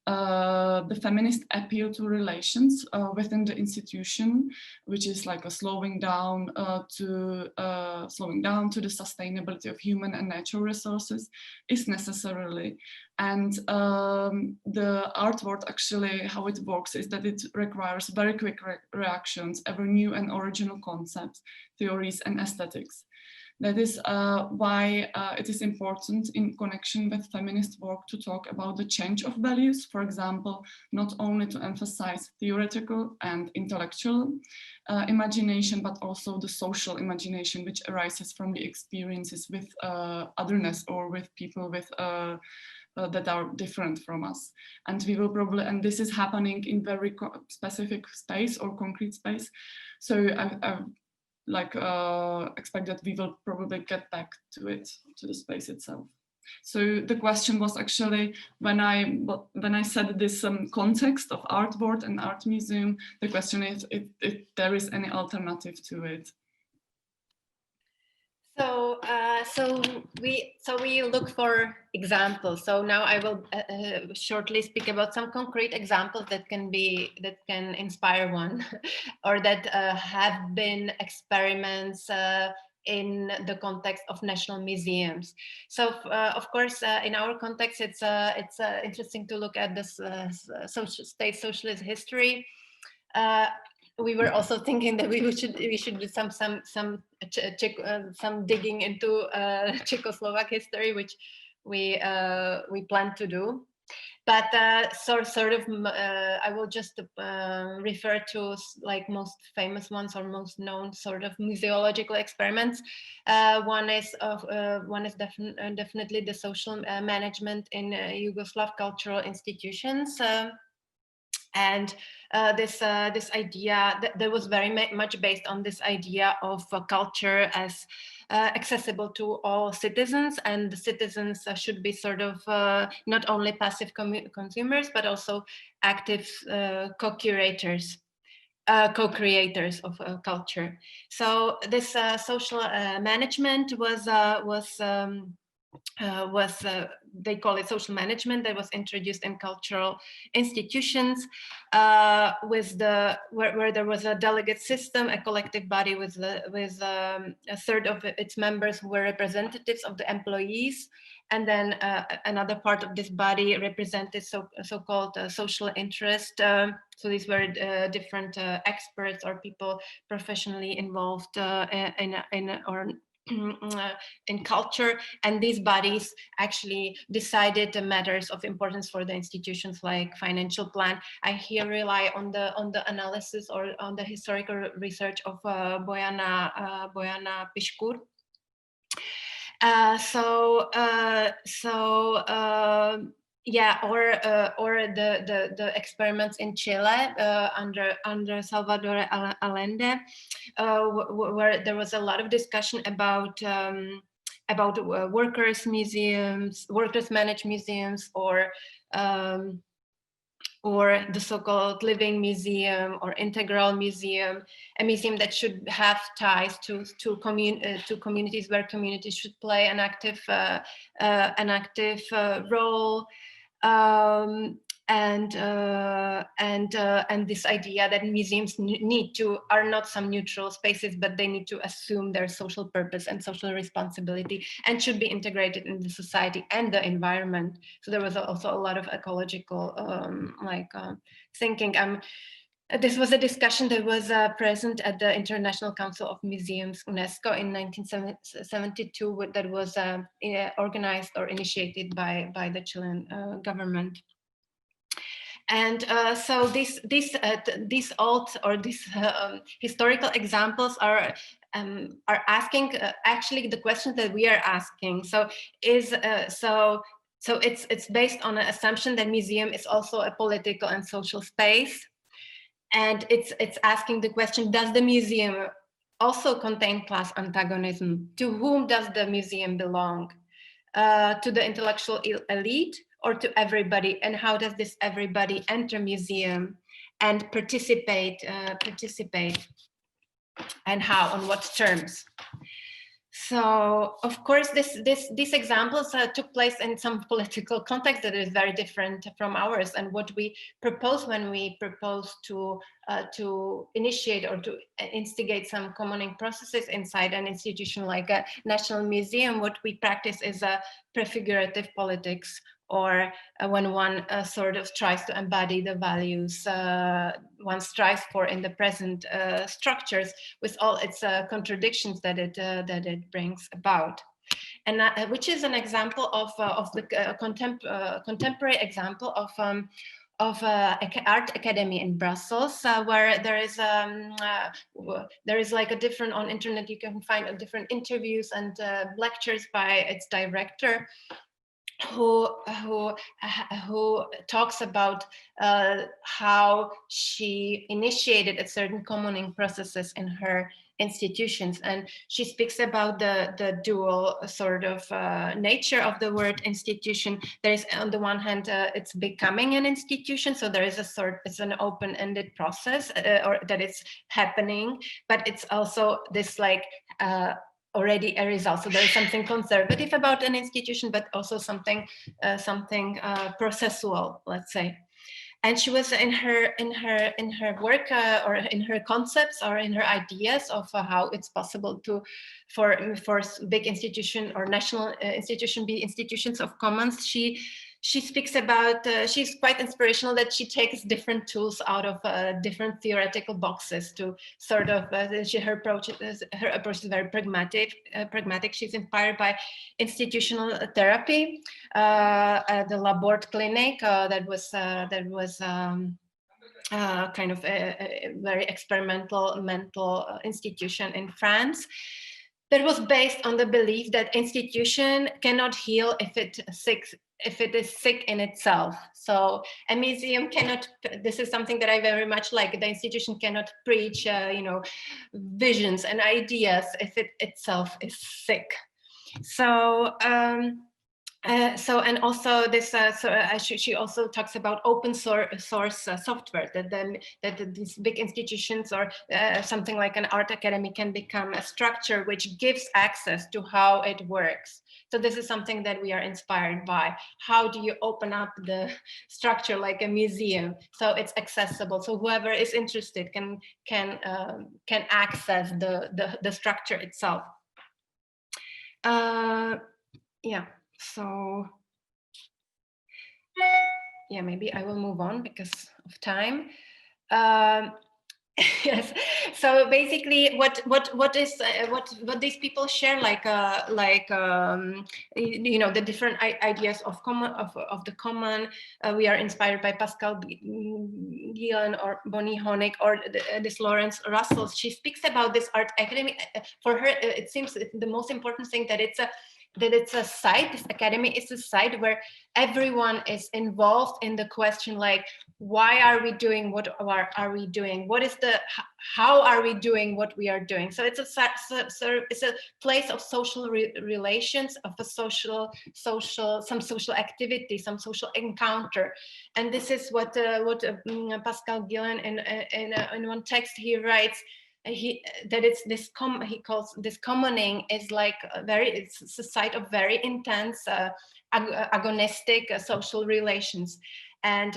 The feminist appeal to relations within the institution, which is like a slowing down to the sustainability of human and natural resources, is necessarily. And the art world, actually, how it works is that it requires very quick reactions, ever new and original concepts, theories, and aesthetics. That is why it is important in connection with feminist work to talk about the change of values, for example, not only to emphasize theoretical and intellectual imagination, but also the social imagination, which arises from the experiences with otherness or with people with that are different from us. And we will probably, and this is happening in very specific space or concrete space. So I expect that we will probably get back to it, to the space itself. So the question was actually, when I said this context of art board and art museum, the question is if there is any alternative to it. So we look for examples. So now I will shortly speak about some concrete examples that can inspire one, or that have been experiments in the context of national museums. So of course, in our context, it's interesting to look at this state socialist history. We were also thinking that we should do some digging into Czechoslovak history, which we plan to do. But I will just refer to like most famous ones or most known sort of museological experiments. One is definitely the social management in Yugoslav cultural institutions. And this idea that was very much based on this idea of culture as accessible to all citizens, and the citizens should be sort of not only passive consumers, but also active co-creators of culture. So this social management was they call it social management, that was introduced in cultural institutions where there was a delegate system, a collective body with a third of its members who were representatives of the employees, and then another part of this body represented so-called social interest. So these were different experts or people professionally involved in culture, and these bodies actually decided the matters of importance for the institutions, like financial plan. I here rely on the analysis or on the historical research of Bojana Piškur. Yeah, or the experiments in Chile under Salvador Allende, where there was a lot of discussion about workers' museums, workers' managed museums, or the so-called living museum or integral museum, a museum that should have ties to communities, where communities should play an active role, and this idea that museums are not some neutral spaces, but they need to assume their social purpose and social responsibility, and should be integrated in the society and the environment. So there was also a lot of ecological thinking. This was a discussion that was present at the International Council of Museums, UNESCO, in 1972, that was organized or initiated by the Chilean government. And so these old or these historical examples are asking actually the questions that we are asking. So it's based on an assumption that museum is also a political and social space. And it's asking the question, does the museum also contain class antagonism? To whom does the museum belong? To the intellectual elite or to everybody? And how does this everybody enter museum and participate? And how, on what terms? So, of course, these examples took place in some political context that is very different from ours. And what we propose when we propose to initiate or to instigate some commoning processes inside an institution like a national museum, what we practice is a prefigurative politics, or when one sort of tries to embody the values one strives for in the present structures, with all its contradictions that it brings about, and which is an example of the contemporary example of art academy in Brussels, where there is like a different, on internet you can find different interviews and lectures by its director, who talks about how she initiated a certain commoning processes in her institutions, and she speaks about the dual sort of nature of the word institution. There is, on the one hand, it's becoming an institution, so there is it's an open-ended process, or that it's happening, but it's also this like already a result. So there is something conservative about an institution, but also something processual, let's say. And she was in her work or in her concepts or in her ideas of how it's possible for big institution or national institution be institutions of commons. She speaks about, she's quite inspirational that she takes different tools out of different theoretical boxes to sort of, her approach is very pragmatic. She's inspired by institutional therapy, the Laborde Clinic that was kind of a very experimental mental institution in France, that was based on the belief that institution cannot heal if it is sick in itself. So a museum cannot, this is something that I very much like, the institution cannot preach visions and ideas if it itself is sick. So and also this, she also talks about open source software, that these big institutions or something like an art academy can become a structure which gives access to how it works. So this is something that we are inspired by. How do you open up the structure like a museum so it's accessible, so whoever is interested can access the structure itself. Yeah. So yeah, maybe I will move on because of time. Yes. So basically, what these people share, the different ideas of the common. We are inspired by Pascal Guillen or Bonnie Honig or this Lawrence Russell. She speaks about this art academy. For her, it seems the most important thing that it's a that it's a site, this academy is a site where everyone is involved in the question, like, why are we doing what are we doing? What is the, how are we doing what we are doing? So it's a place of social relations, of a some social activity, some social encounter. And this is what Pascal Gillen in one text he writes, that it's this he calls this commoning is like it's a site of very intense agonistic social relations. And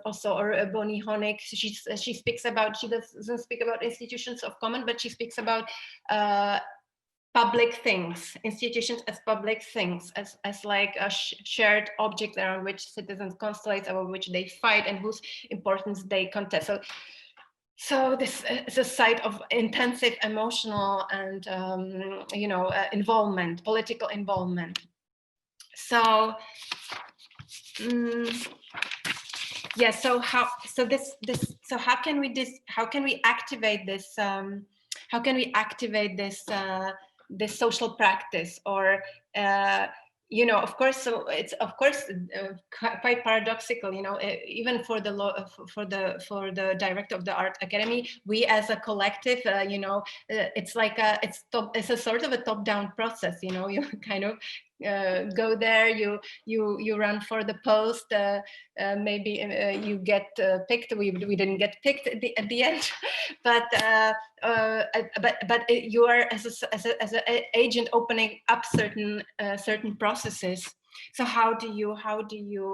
also Bonnie Honig, she speaks about, she doesn't speak about institutions of common, but she speaks about public things, institutions as public things, as like a shared object around which citizens constellate, about which they fight, and whose importance they contest. So this is a site of intensive emotional and involvement, political involvement. So yeah. So how can we activate this? How can we activate this social practice? Or of course, so it's quite paradoxical, even for the director of the Art Academy, we as a collective, it's like it's a sort of a top-down process, you kind of go there, you run for the post, maybe you get picked. We didn't get picked at the end, but you are as an agent opening up certain processes. So how do you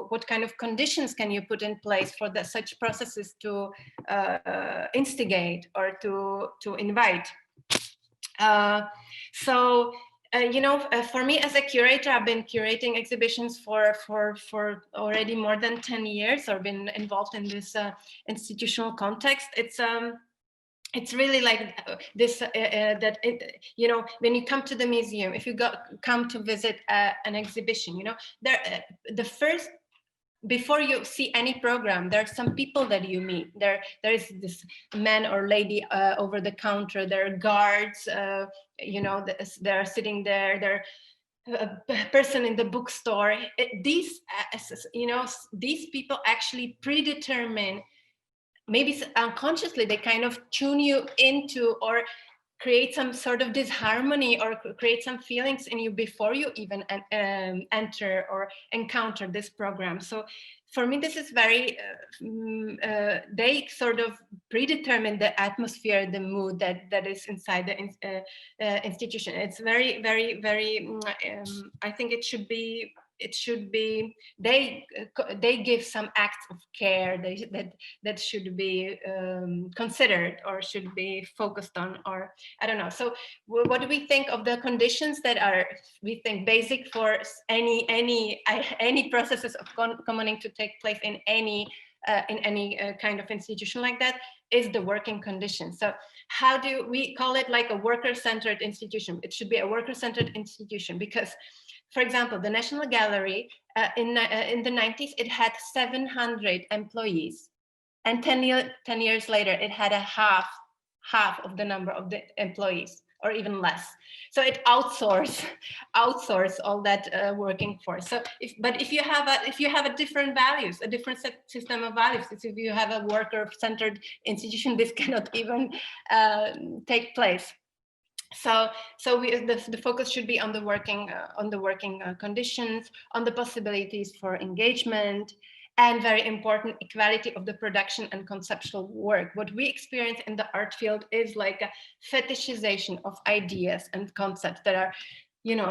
what kind of conditions can you put in place for such processes to instigate or to invite? For me as a curator, I've been curating exhibitions for already more than 10 years, or been involved in this institutional context. It's really like this, when you come to the museum, if you come to visit an exhibition, before you see any program, there are some people that you meet. There is this man or lady over the counter. There are guards, they're sitting there. There a person in the bookstore. These people actually predetermine, maybe unconsciously, they kind of tune you into or create some sort of disharmony or create some feelings in you before you even enter or encounter this program. So for me, this is very, they sort of predetermine the atmosphere, the mood that is inside the institution. It's very, very, very, I think it should be, they give some acts of care that should be considered or should be focused on, or I don't know. So what do we think of the conditions that are, we think, basic for any processes of commoning to take place in any kind of institution like that? Is the working conditions. So how do we call it like a worker-centered institution? It should be a worker-centered institution because, for example, the National Gallery in the 90s, it had 700 employees, and 10 years later, it had a half of the number of the employees, or even less. So it outsourced all that working force. So if you have a different values, a different system of values, if you have a worker-centered institution, this cannot even take place. So the focus should be on the working conditions, on the possibilities for engagement, and very important, equality of the production and conceptual work. What we experience in the art field is like a fetishization of ideas and concepts that are,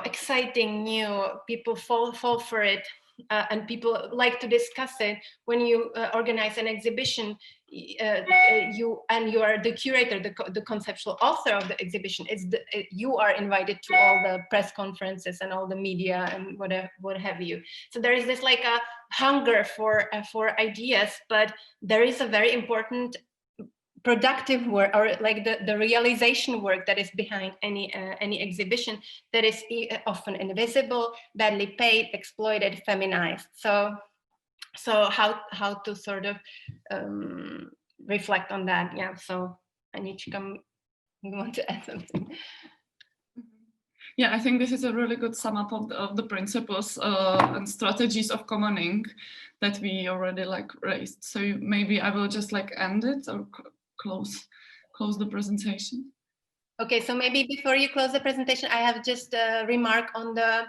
exciting, new. People fall for it, and people like to discuss it. When you organize an exhibition, you are the curator, the conceptual author of the exhibition. You are invited to all the press conferences and all the media and what have you. So there is this like a hunger for ideas, but there is a very important productive work, or like the realization work that is behind any exhibition, that is often invisible, badly paid, exploited, feminized. So how to sort of reflect on that? Yeah. So Anička, you want to add something? Yeah, I think this is a really good sum up of the principles and strategies of commoning that we already like raised. So maybe I will just like end it or close the presentation. Okay, so maybe before you close the presentation, I have just a remark on the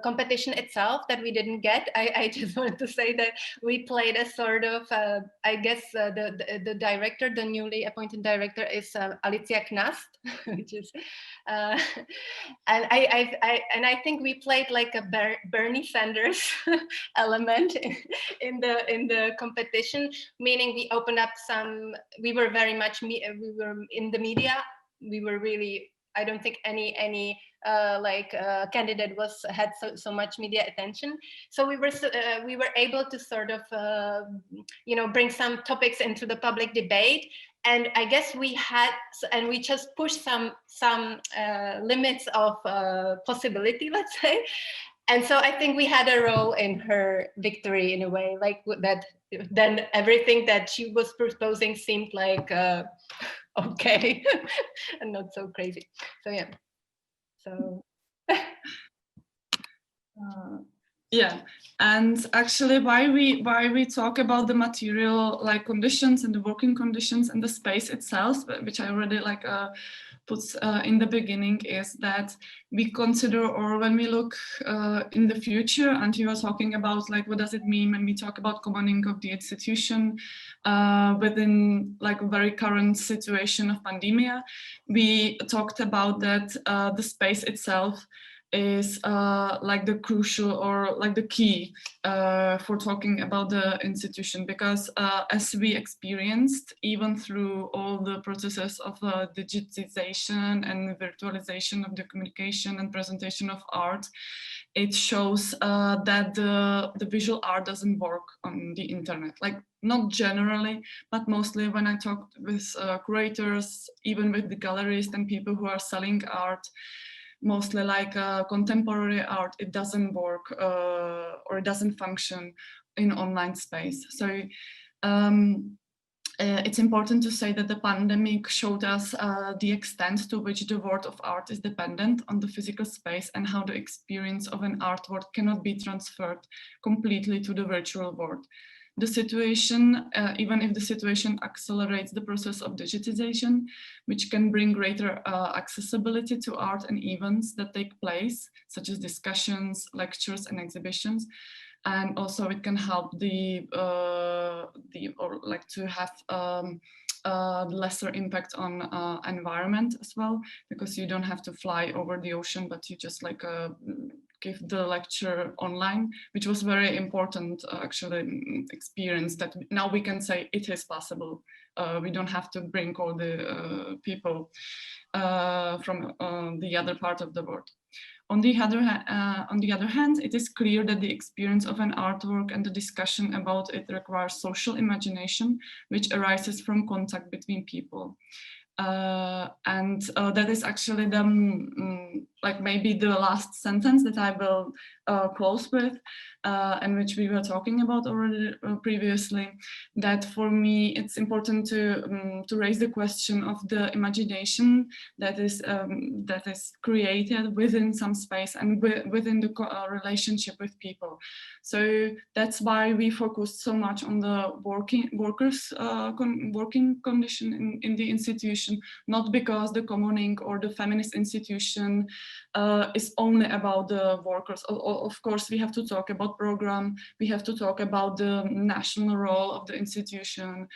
competition itself that we didn't get. I just wanted to say that we played a sort of, I guess the director, the newly appointed director is Alicja, which is, and I think we played like a Bernie Sanders element in the competition, meaning we opened up we were very much, we were in the media, we were really, I don't think any candidate had so much media attention. So we were able to sort of bring some topics into the public debate, and I guess we just pushed some limits of possibility, let's say. And so I think we had a role in her victory in a way, like that. Then everything that she was proposing seemed like okay and not so crazy. So yeah. So yeah, and actually why we talk about the material like conditions and the working conditions and the space itself, which I already like put in the beginning, is that we consider, or when we look in the future, and you were talking about like what does it mean when we talk about commoning of the institution within like a very current situation of pandemia. We talked about that the space itself is like the crucial or like the key for talking about the institution, because as we experienced, even through all the processes of digitization and virtualization of the communication and presentation of art, it shows that the visual art doesn't work on the internet. Like not generally, but mostly when I talked with curators, even with the galleries and people who are selling art, mostly like contemporary art, it doesn't work or it doesn't function in online space. So it's important to say that the pandemic showed us the extent to which the world of art is dependent on the physical space, and how the experience of an artwork cannot be transferred completely to the virtual world. The situation, even if the situation accelerates the process of digitization, which can bring greater accessibility to art and events that take place, such as discussions, lectures, and exhibitions, and also it can help to have lesser impact on environment as well, because you don't have to fly over the ocean, but you just like give the lecture online, which was very important actually experience that now we can say it is possible. We don't have to bring all the people from the other part of the world. On the other hand, it is clear that the experience of an artwork and the discussion about it requires social imagination, which arises from contact between people. And that is actually the like maybe the last sentence that I will close with, and which we were talking about already previously, that for me it's important to raise the question of the imagination that is created within some space and within the relationship with people. So that's why we focused so much on the working condition in the institution, not because the commoning or the feminist institution is only about the workers. Of course, we have to talk about program, we have to talk about the national role of the institution,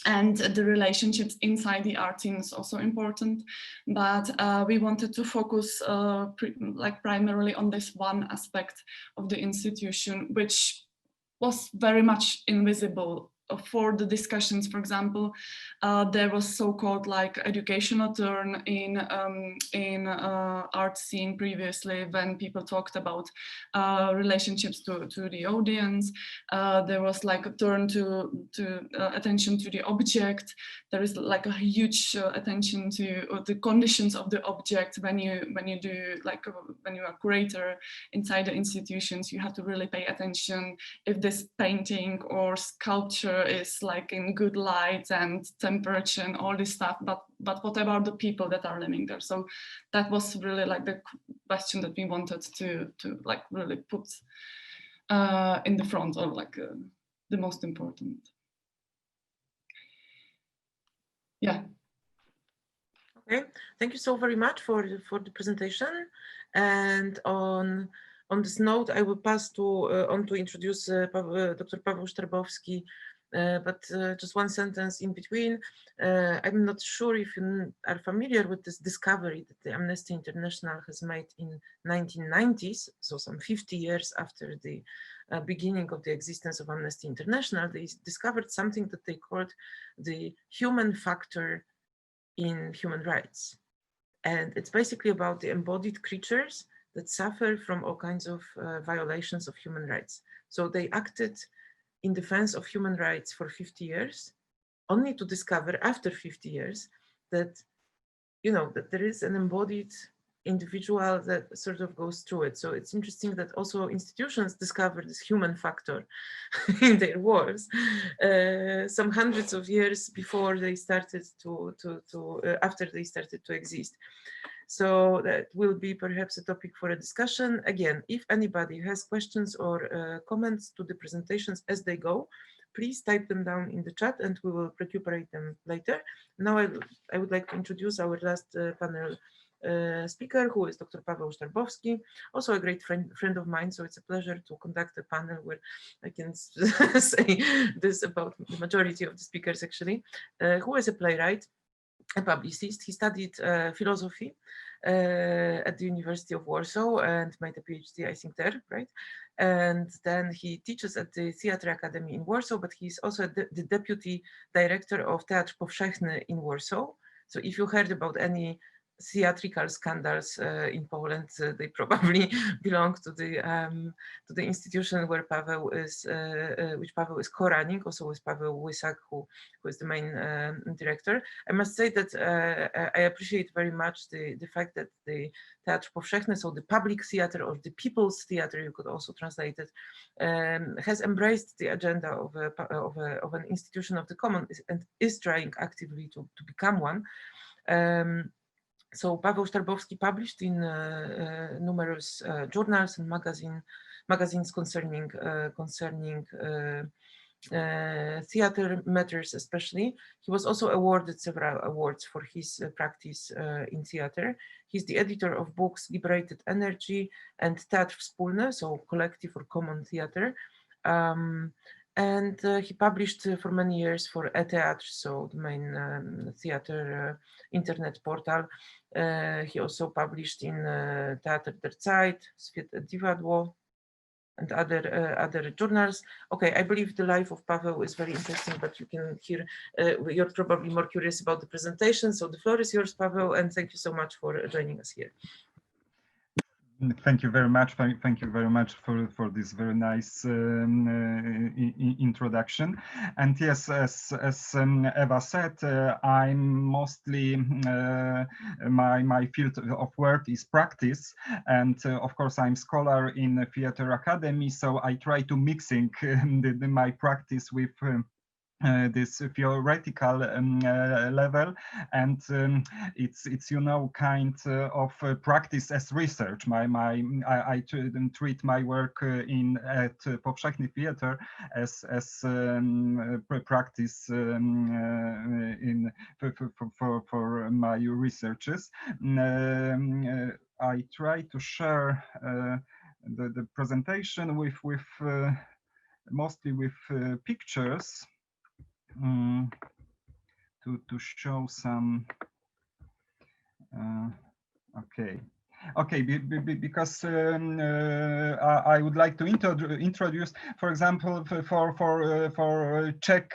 and the relationships inside the art team is also important. But we wanted to focus primarily on this one aspect of the institution, which was very much invisible for the discussions. For example, there was so-called like educational turn in art scene previously, when people talked about relationships to the audience. There was like a turn to attention to the object. there is like a huge attention to the conditions of the object when you do like when you are a curator inside the institutions. You have to really pay attention if this painting or sculpture is like in good light and temperature and all this stuff, but what about the people that are living there? So that was really like the question that we wanted to like really put in the front, or like the most important. Yeah. Okay, thank you so very much for the presentation. And on this note, I will pass on to introduce Dr. Paweł Sztarbowski. But just one sentence in between. I'm not sure if you are familiar with this discovery that the Amnesty International has made in 1990s, so some 50 years after the beginning of the existence of Amnesty International. They discovered something that they called the human factor in human rights. And it's basically about the embodied creatures that suffer from all kinds of violations of human rights. So they acted in defense of human rights for 50 years, only to discover after 50 years that, you know, that there is an embodied individual that sort of goes through it. So it's interesting that also institutions discover this human factor in their wars some hundreds of years before they started after they started to exist. So that will be perhaps a topic for a discussion. Again, if anybody has questions or comments to the presentations as they go, please type them down in the chat and we will recuperate them later. Now I would like to introduce our last panel speaker, who is Dr. Paweł Sztarbowski, also a great friend of mine. So it's a pleasure to conduct a panel where I can say this about the majority of the speakers actually, who is a playwright, a publicist. He studied philosophy at the University of Warsaw and made a PhD, I think, there, right? And then he teaches at the Theatre Academy in Warsaw, but he's also the deputy director of Teatr Powszechny in Warsaw. So if you heard about any theatrical scandals in Poland, they probably belong to the institution where Paweł is, which Paweł is co-running, also with Paweł Łysak, who is the main director. I must say that I appreciate very much the fact that the Teatr Powszechny, so the public theater or the people's theater, you could also translate it, has embraced the agenda of an institution of the common and is trying actively to become one. So Paweł Sztarbowski published in numerous journals and magazines concerning theater matters especially. He was also awarded several awards for his practice in theater. He's the editor of books Liberated Energy and Teatr Wspólny, so collective or common theater. And he published for many years for e-Teatr, so the main theater internet portal. He also published in Teatr der Zeit, Swiat Divadło, and other journals. Okay, I believe the life of Paweł is very interesting, but you can hear, you're probably more curious about the presentation. So the floor is yours, Paweł, and thank you so much for joining us here. Thank you very much. Thank you very much for this very nice introduction. And yes, as Eva said, I'm mostly my field of work is practice, and of course I'm scholar in a theater academy. So I try to mixing my practice with this theoretical level, and it's you know kind of practice as research. I treat my work at Powszechny Theatre as practice for my researches. I try to share the presentation with mostly with pictures. To show some okay, because I would like to introduce, for example, for Czech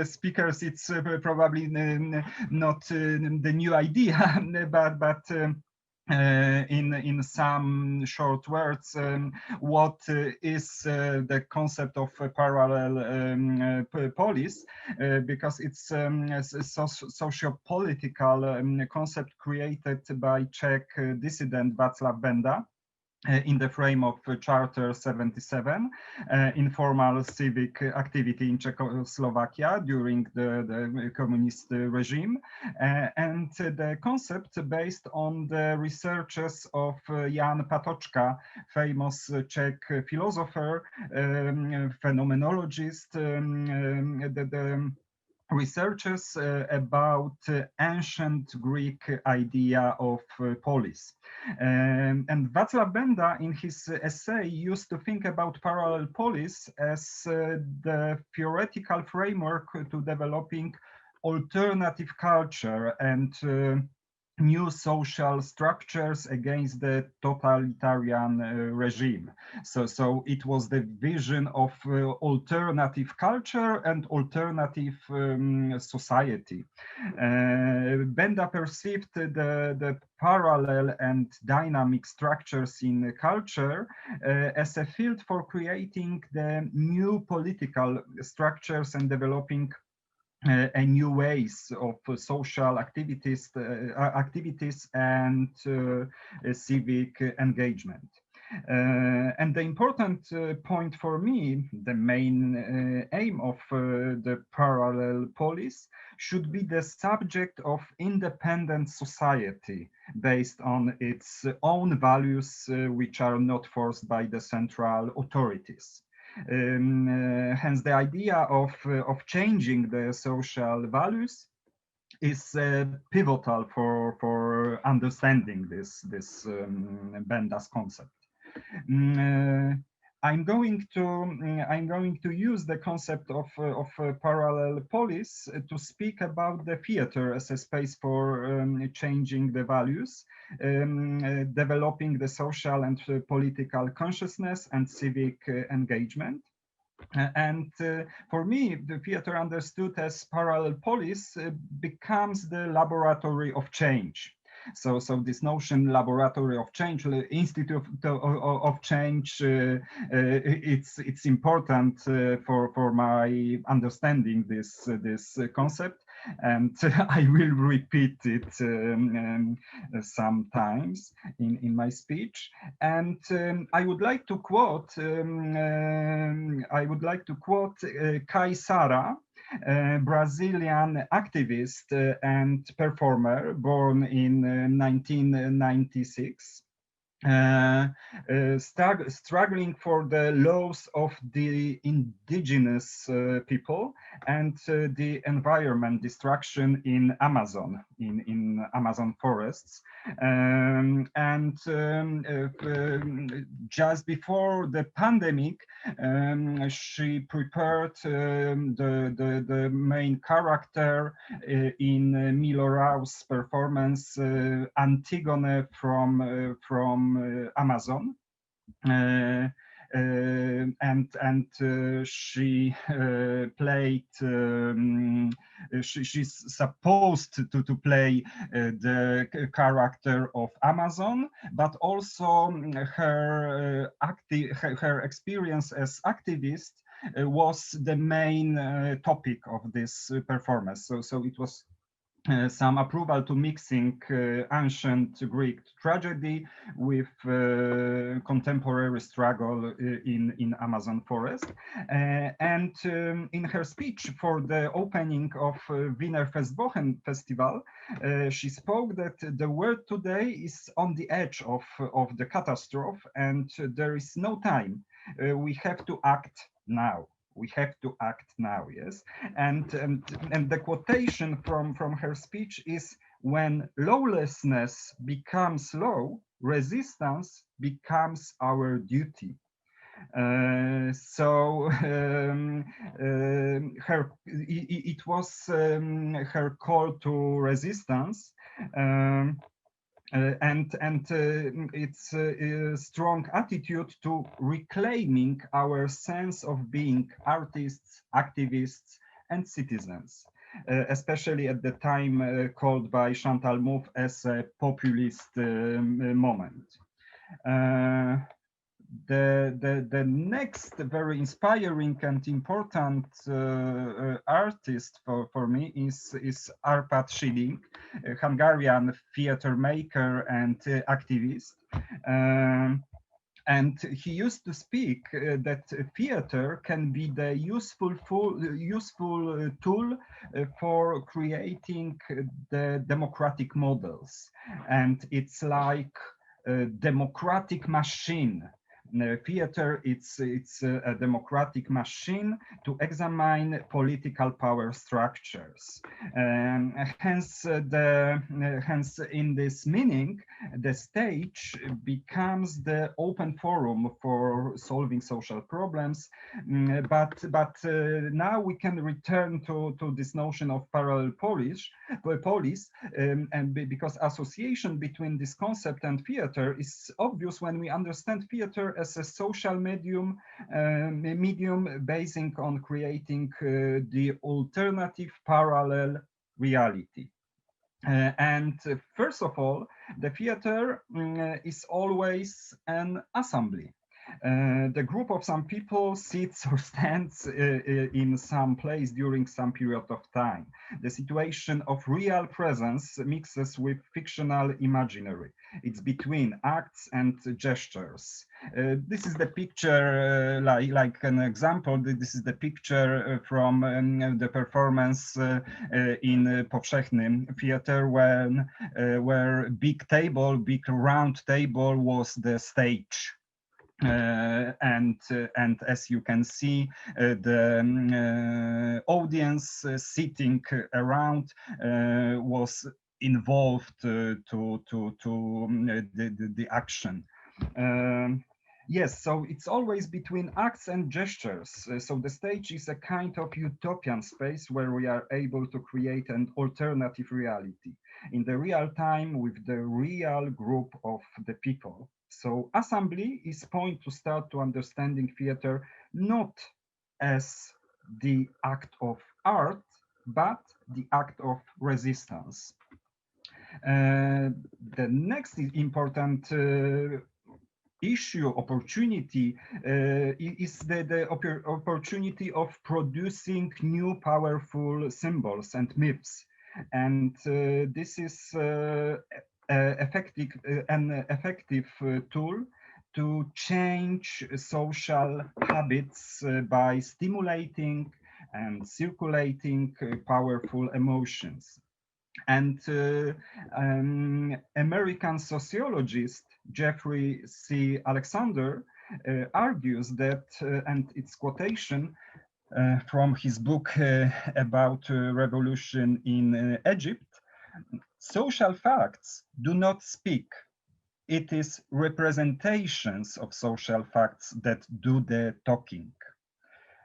speakers, it's probably not the new idea, but in some short words, what is the concept of a parallel polis, because it's a socio-political concept created by Czech dissident Václav Benda in the frame of Charter 77, informal civic activity in Czechoslovakia during the communist regime, and the concept based on the researches of Jan Patočka, famous Czech philosopher, phenomenologist, the researches about ancient Greek idea of polis. And Václav Benda, in his essay, used to think about parallel polis as the theoretical framework to developing alternative culture and new social structures against the totalitarian regime. So it was the vision of alternative culture and alternative society. Benda perceived the parallel and dynamic structures in culture as a field for creating the new political structures and developing new ways of social activities and civic engagement. And the important point for me, the main aim of the parallel polis should be the subject of independent society based on its own values, which are not forced by the central authorities. Hence, the idea of changing the social values is pivotal for understanding this Benda's concept. I'm going to use the concept of parallel polis to speak about the theater as a space for changing the values, developing the social and political consciousness and civic engagement. And for me, the theater understood as parallel polis becomes the laboratory of change. So this notion, laboratory of change, institute of change, it's important for my understanding this concept, and I will repeat it sometimes in my speech. And I would like to quote Kai Sara, Brazilian activist and performer born in 1996, struggling for the laws of the indigenous people and the environment destruction in Amazon, in Amazon forests. Just before the pandemic, she prepared the main character in Milo Rao's performance, Antigone from Amazon, and she played. She's supposed to play the character of Amazon, but also her experience as activist was the main topic of this performance. So it was some approval to mixing ancient Greek tragedy with contemporary struggle in Amazon forest. And in her speech for the opening of Wiener Festwochen Festival, she spoke that the world today is on the edge of the catastrophe, and there is no time. We have to act now. We have to act now, yes. And the quotation from her speech is, when lawlessness becomes law, resistance becomes our duty. It was her call to resistance. And it's a strong attitude to reclaiming our sense of being artists, activists, and citizens. especially at the time called by Chantal Mouffe as a populist moment. The next very inspiring and important artist for me is Arpad Schilling, a Hungarian theater maker and activist. And he used to speak that theater can be the useful tool for creating the democratic models. And it's like a democratic machine. Theater, it's a democratic machine to examine political power structures. Hence, in this meaning, the stage becomes the open forum for solving social problems. But now we can return to this notion of parallel polis, and because association between this concept and theater is obvious when we understand theater as a social medium basing on creating the alternative parallel reality. And first of all, the theater is always an assembly. The group of some people sits or stands in some place during some period of time. The situation of real presence mixes with fictional imaginary. It's between acts and gestures. This is the picture, like an example. This is the picture from the performance in Powszechny theater where big round table was the stage. And as you can see, the audience sitting around was involved to the action. Yes, so it's always between acts and gestures. So the stage is a kind of utopian space where we are able to create an alternative reality in the real time with the real group of the people. So assembly is point to start to understanding theater not as the act of art, but the act of resistance. The next important opportunity is the opportunity of producing new powerful symbols and myths. And this is an effective tool to change social habits by stimulating and circulating powerful emotions. And American sociologist Jeffrey C. Aleksander argues that, and it's quotation from his book about revolution in Egypt, social facts do not speak. It is representations of social facts that do the talking.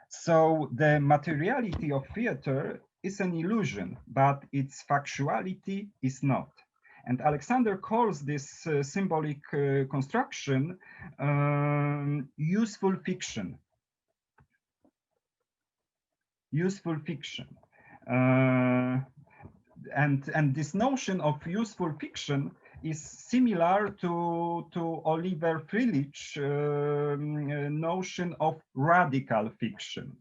So the materiality of theater is an illusion, but its factuality is not. And Aleksander calls this symbolic construction useful fiction. Useful fiction. And this notion of useful fiction is similar to Oliver Fröhlich's notion of radical fiction.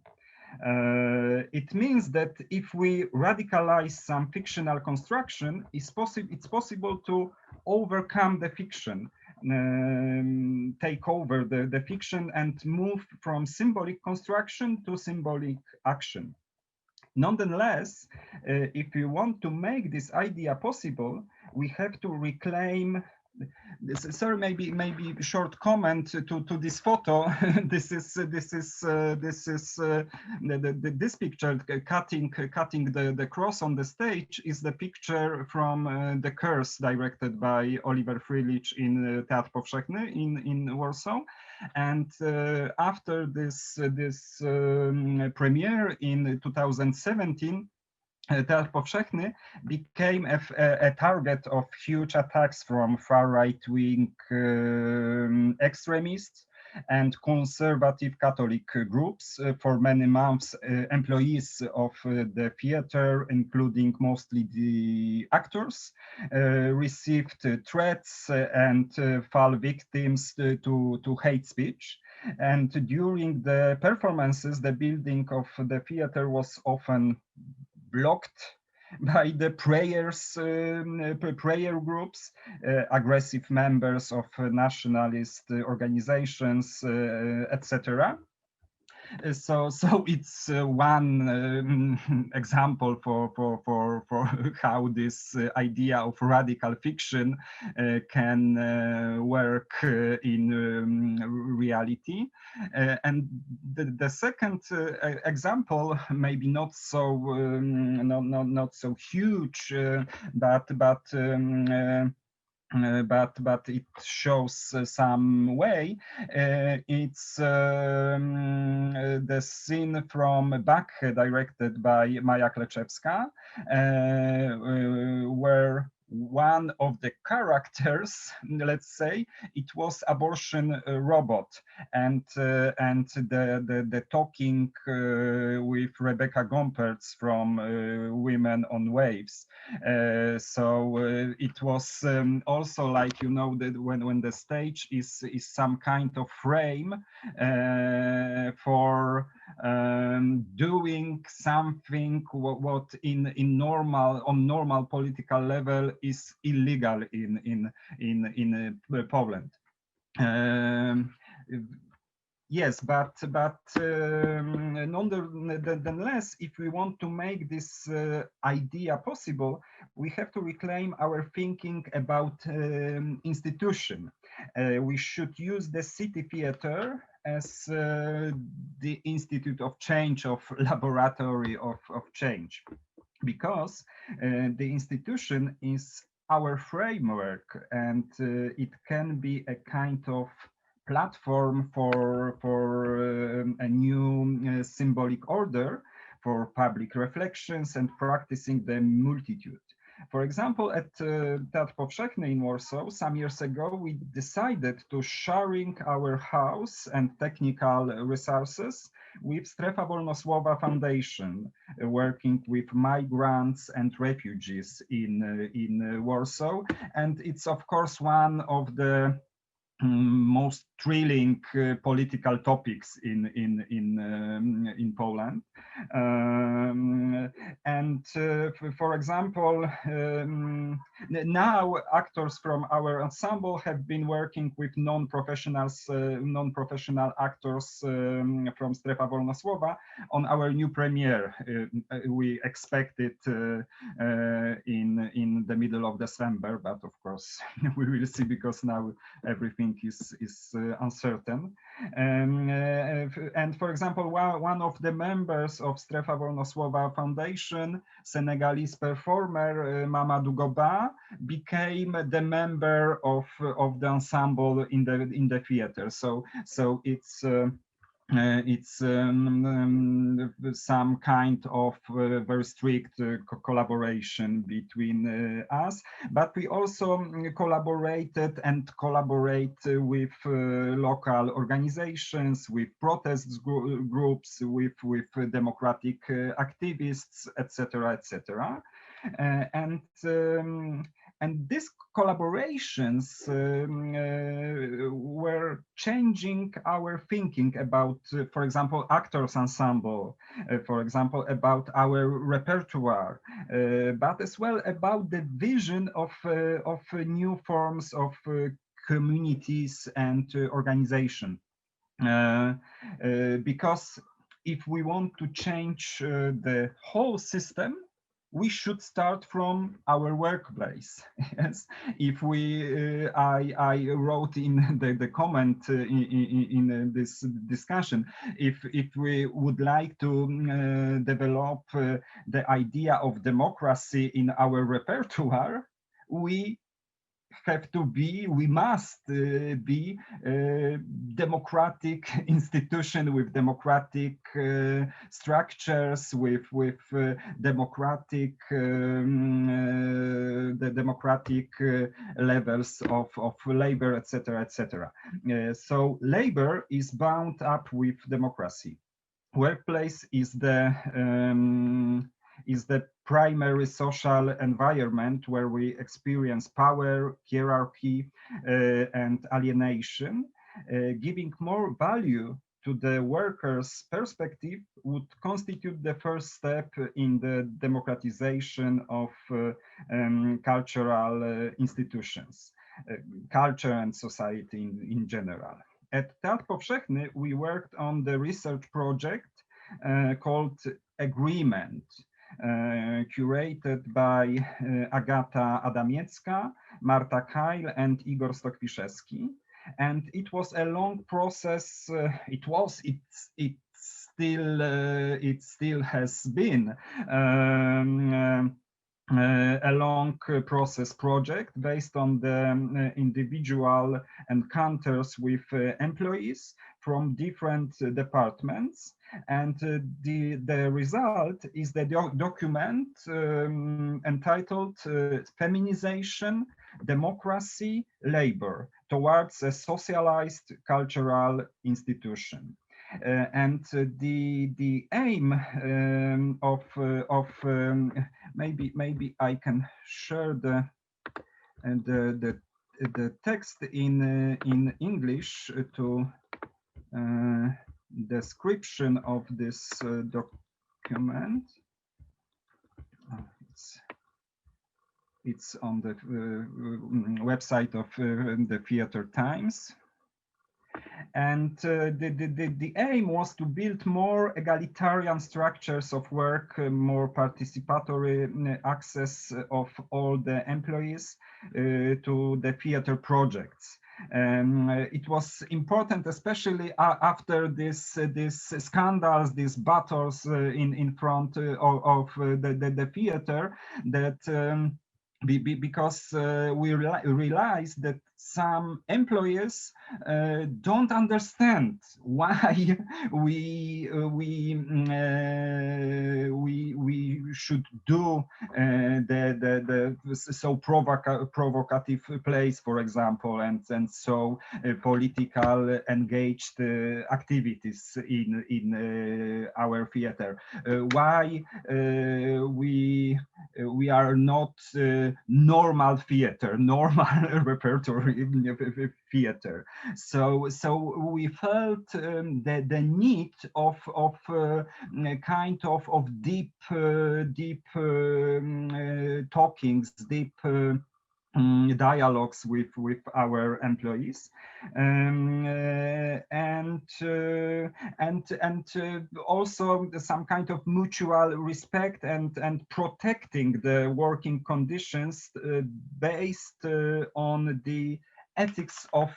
It means that if we radicalize some fictional construction, it's possible to overcome the fiction, take over the fiction and move from symbolic construction to symbolic action. Nonetheless, if we want to make this idea possible, we have to reclaim. Sorry, maybe a short comment to this photo. This picture cutting the cross on the stage is the picture from the curse directed by Oliver Fröhlich in Teatr Powszechny in Warsaw. And after this premiere in 2017, Teatr Powszechny became a target of huge attacks from far right-wing extremists and conservative Catholic groups. For many months, employees of the theater, including mostly the actors, received threats and fall victims to hate speech. And during the performances, the building of the theater was often blocked by the prayer groups, aggressive members of nationalist organizations, etc. So it's one example for how this idea of radical fiction can work in reality. And the second example, maybe not so not so huge, but it shows some way. It's the scene from Bach, directed by Majewska, where one of the characters, let's say, it was abortion robot, and the talking with Rebecca Gompertz from Women on Waves. So it was also like, you know, that when the stage is some kind of frame for doing something what in normal political level is illegal in Poland. Yes, but nonetheless, if we want to make this idea possible, we have to reclaim our thinking about institution. We should use the city theater as the institute of change, of laboratory of change, because the institution is our framework, and it can be a kind of platform for a new symbolic order, for public reflections and practicing the multitude. For example, at Teatr Powszechny in Warsaw, some years ago, we decided to sharing our house and technical resources with Strefa Wolnosłowa Foundation, working with migrants and refugees in Warsaw. And it's, of course, one of the most thrilling political topics in Poland. For example, now actors from our ensemble have been working with non-professional actors from Strefa Wolnosłowa on our new premiere. We expect it in the middle of December, but of course we will see, because now everything is uncertain. And for example, one of the members of Strefa Wolnosłowa Foundation, Senegalese performer Mamadou Goba, became the member of the ensemble in the theater. So it's some kind of very strict collaboration between us, but we also collaborated and collaborate with local organizations, with protest groups, with democratic activists, etc., etc. And these collaborations were changing our thinking about, for example, actors ensemble, for example, about our repertoire, but as well about the vision of new forms of communities and organization. Because if we want to change the whole system, we should start from our workplace. Yes, if we, I wrote in the comment in this discussion, if we would like to develop the idea of democracy in our repertoire, we we must be democratic institution with democratic structures, with democratic the democratic levels of labor, etc., etc. So labor is bound up with democracy. Workplace is the primary social environment where we experience power, hierarchy, and alienation. Giving more value to the worker's perspective would constitute the first step in the democratization of cultural institutions, culture and society in general. At Teatr Powszechny, we worked on the research project called Agreement, curated by Agata Adamiecka, Marta Kajl, and Igor Stokwiszewski. And it was a long process. It still has been a long process project based on the individual encounters with employees from different departments. And the result is the document entitled Feminization, Democracy, Labor Towards a Socialized Cultural Institution. And the aim maybe I can share the text in English to description of this document. It's on the website of the Theatre Times. And the aim was to build more egalitarian structures of work, more participatory access of all the employees to the theater projects. It was important, especially after these scandals, these battles in front of the theater, that because we realized that some employees don't understand why we should do the so provocative plays, for example, and so political engaged activities in our theater. Why we are not normal theater, normal repertory theater. So we felt the need of kind of deep talkings, deep dialogues with our employees, and also some kind of mutual respect and protecting the working conditions based on the ethics of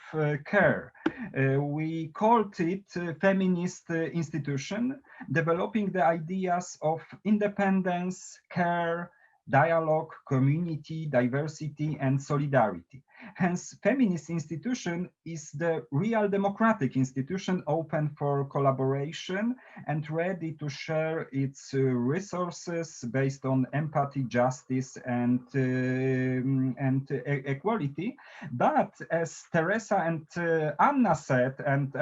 care. We called it Feminist institution, developing the ideas of independence, care, dialogue, community, diversity, and solidarity. Hence, feminist institution is the real democratic institution, open for collaboration and ready to share its resources based on empathy, justice, and equality. But as Tereza and Anna said, and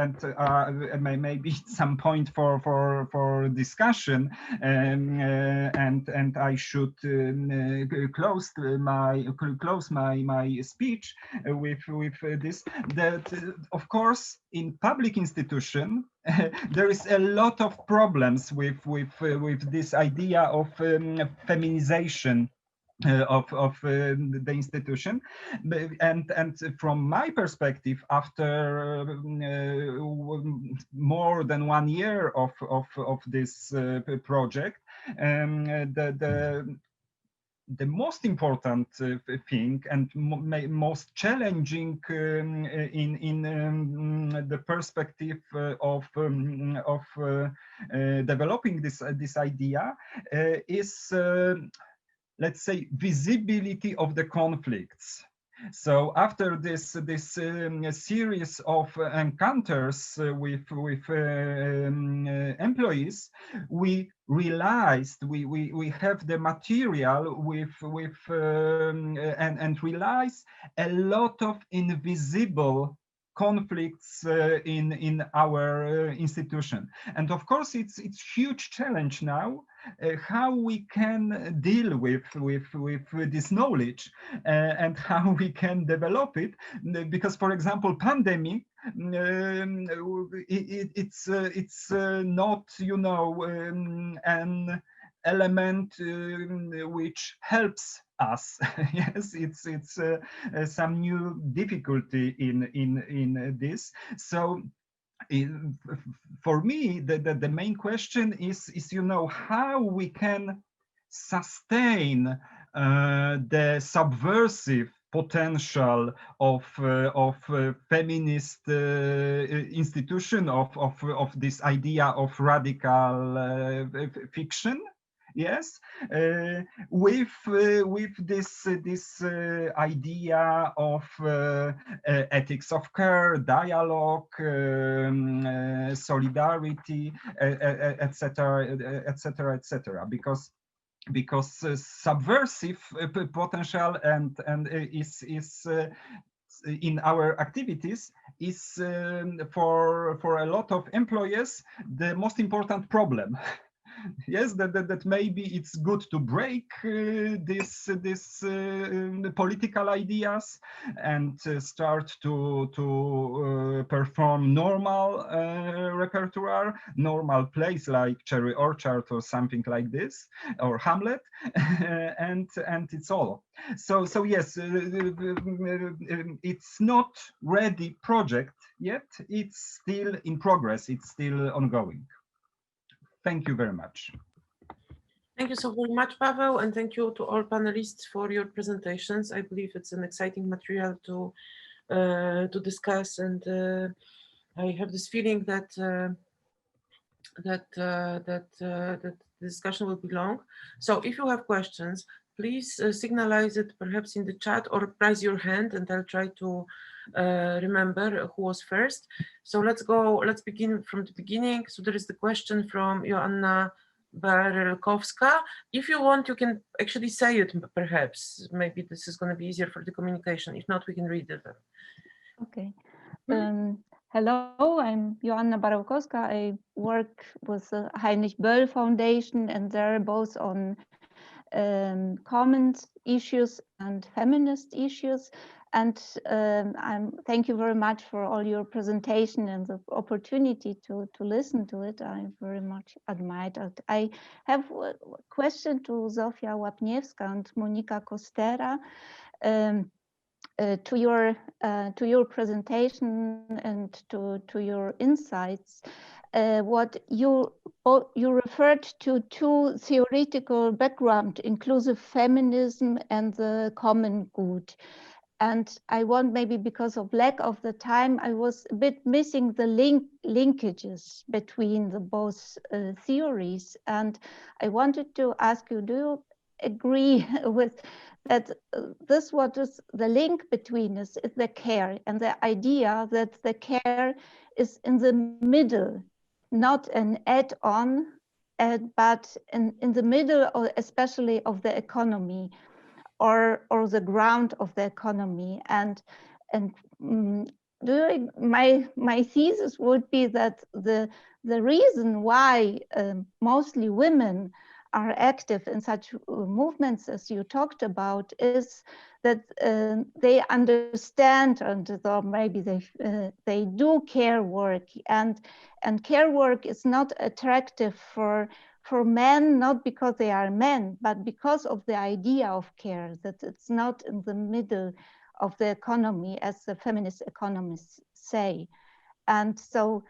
maybe some point for discussion, and I should close my speech with this, that of course in public institution there is a lot of problems with this idea of feminization of the institution, and from my perspective, after more than 1 year of this project, the most important thing and most challenging in the perspective of developing this idea is, let's say, visibility of the conflicts. So after this series of encounters with employees, we realized we have the material and realize a lot of invisible conflicts in our institution. And of course, it's huge challenge now how we can deal with this knowledge and how we can develop it. Because, for example, pandemic, it's not, you know, an element which helps us. Yes, it's some new difficulty in this. So for me, the main question is, you know, how we can sustain the subversive potential of feminist institution, of this idea of radical fiction. Yes, with this idea of ethics of care, dialogue, solidarity, etc., etc., etc. Because subversive potential and is in our activities is for a lot of employees the most important problem. Yes, that maybe it's good to break this political ideas and start to perform normal repertoire, normal plays like Cherry Orchard or something like this, or Hamlet, and it's all. So yes, it's not ready project yet. It's still in progress. It's still ongoing. Thank you very much. Thank you so very much, Paweł, and thank you to all panelists for your presentations. I believe it's an exciting material to discuss, and I have this feeling that the discussion will be long. So if you have questions, please signalize it perhaps in the chat or raise your hand, and I'll try to remember who was first. So let's begin from the beginning. So there is the question from Joanna Barelkowska. If you want, you can actually say it, perhaps. Maybe this is going to be easier for the communication. If not, we can read it. Okay. Hello, I'm Joanna Barelkowska. I work with the Heinrich Böll Foundation, and they're both on common issues and feminist issues. And thank you very much for all your presentation and the opportunity to listen to it. I very much admired it. I have a question to Zofia Łapniewska and Monika Kostera. To your presentation and to your insights, what you referred to two theoretical background, inclusive feminism and the common good. And I want, maybe because of lack of the time, I was a bit missing the linkages between the both theories. And I wanted to ask you, do you agree with that this, what is the link between us, is the care, and the idea that the care is in the middle, not an add-on, but in the middle, or especially of the economy, or the ground of the economy. And my thesis would be that the reason why mostly women are active in such movements as you talked about is that they understand, and maybe they do care work, and care work is not attractive for men, not because they are men, but because of the idea of care, that it's not in the middle of the economy, as the feminist economists say. And so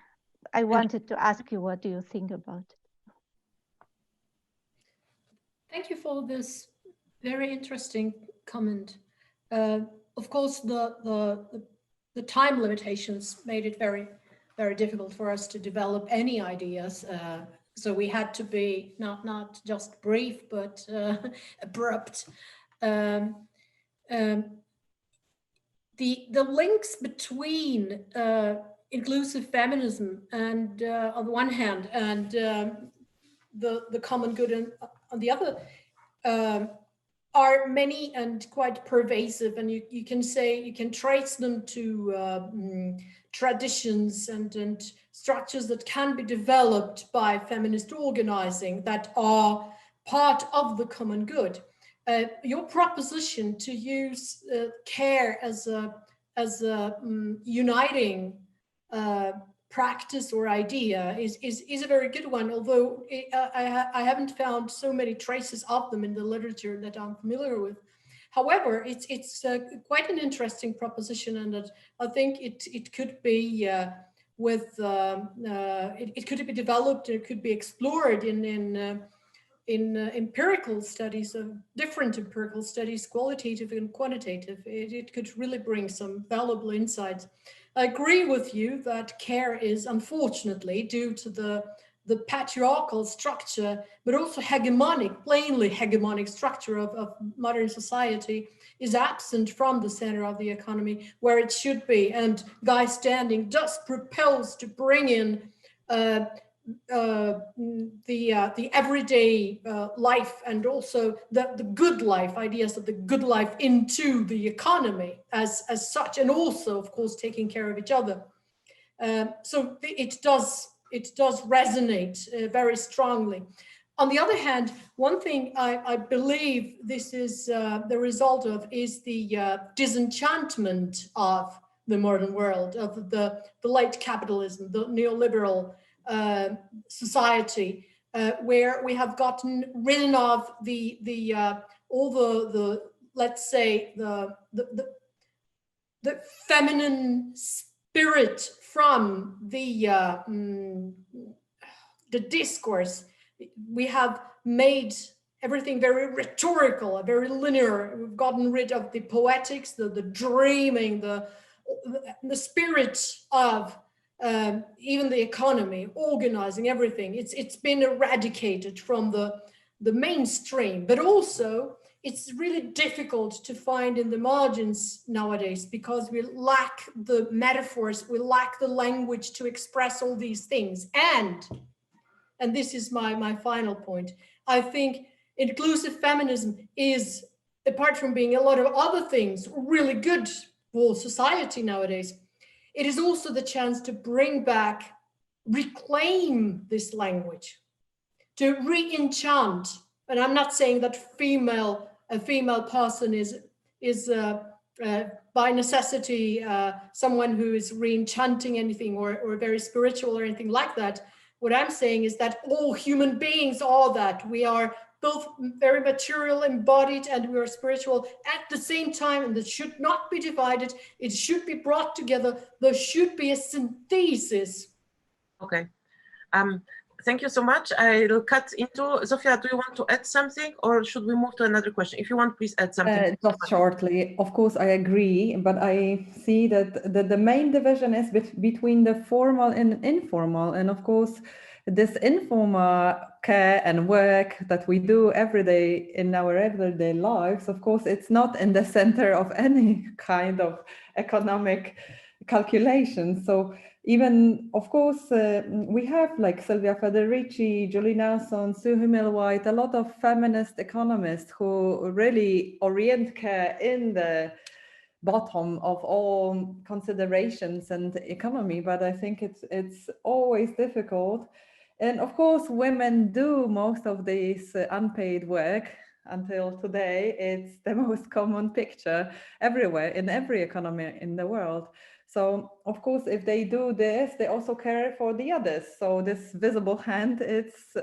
I wanted to ask you, what do you think about it? Thank you for this very interesting comment. Of course, the time limitations made it very, very difficult for us to develop any ideas. So we had to be not just brief, but abrupt. the links between inclusive feminism and on the one hand and the common good and on the other are many and quite pervasive, and you can trace them to traditions and structures that can be developed by feminist organizing that are part of the common good. Your proposition to use care as a uniting practice or idea is a very good one, although I haven't found so many traces of them in the literature that I'm familiar with. However, it's quite an interesting proposition, and that I think it could be it could be developed, it could be explored in empirical studies, of different empirical studies, qualitative and quantitative. It could really bring some valuable insights. I agree with you that care is, unfortunately, due to the patriarchal structure, but also plainly hegemonic structure of modern society, is absent from the center of the economy where it should be. And Guy Standing does propose to bring in the everyday life and also the good life, ideas of the good life into the economy as such, and also, of course, taking care of each other. So it does resonate very strongly. On the other hand, one thing I believe this is the result of is the disenchantment of the modern world, of the late capitalism, the neoliberal society, where we have gotten rid of all the let's say the feminine spirit from the discourse. We have made everything very rhetorical, very linear. We've gotten rid of the poetics, the dreaming, the spirit of even the economy, organizing everything. It's been eradicated from the mainstream, but also it's really difficult to find in the margins nowadays because we lack the metaphors, we lack the language to express all these things. And this is my final point. I think inclusive feminism is, apart from being a lot of other things, really good for society nowadays. It is also the chance to bring back, reclaim this language, to re-enchant. And I'm not saying that a female person is by necessity someone who is re-enchanting anything or very spiritual or anything like that. What I'm saying is that all human beings are that. We are both very material, embodied, and we are spiritual at the same time, and that should not be divided. It should be brought together. There should be a synthesis. Okay. Thank you so much. I'll cut into, Zofia, do you want to add something, or should we move to another question? If you want, please add something. Just shortly, of course, I agree, but I see that the main division is between the formal and informal. And of course, this informal care and work that we do every day in our everyday lives, of course, it's not in the center of any kind of economic calculation. So even, of course, we have like Silvia Federici, Julie Nelson, Sue Himmelwhite, a lot of feminist economists who really orient care in the bottom of all considerations and economy. But I think it's always difficult. And of course, women do most of this unpaid work. Until today, it's the most common picture everywhere in every economy in the world. So, of course, if they do this, they also care for the others. So this visible hand, it's,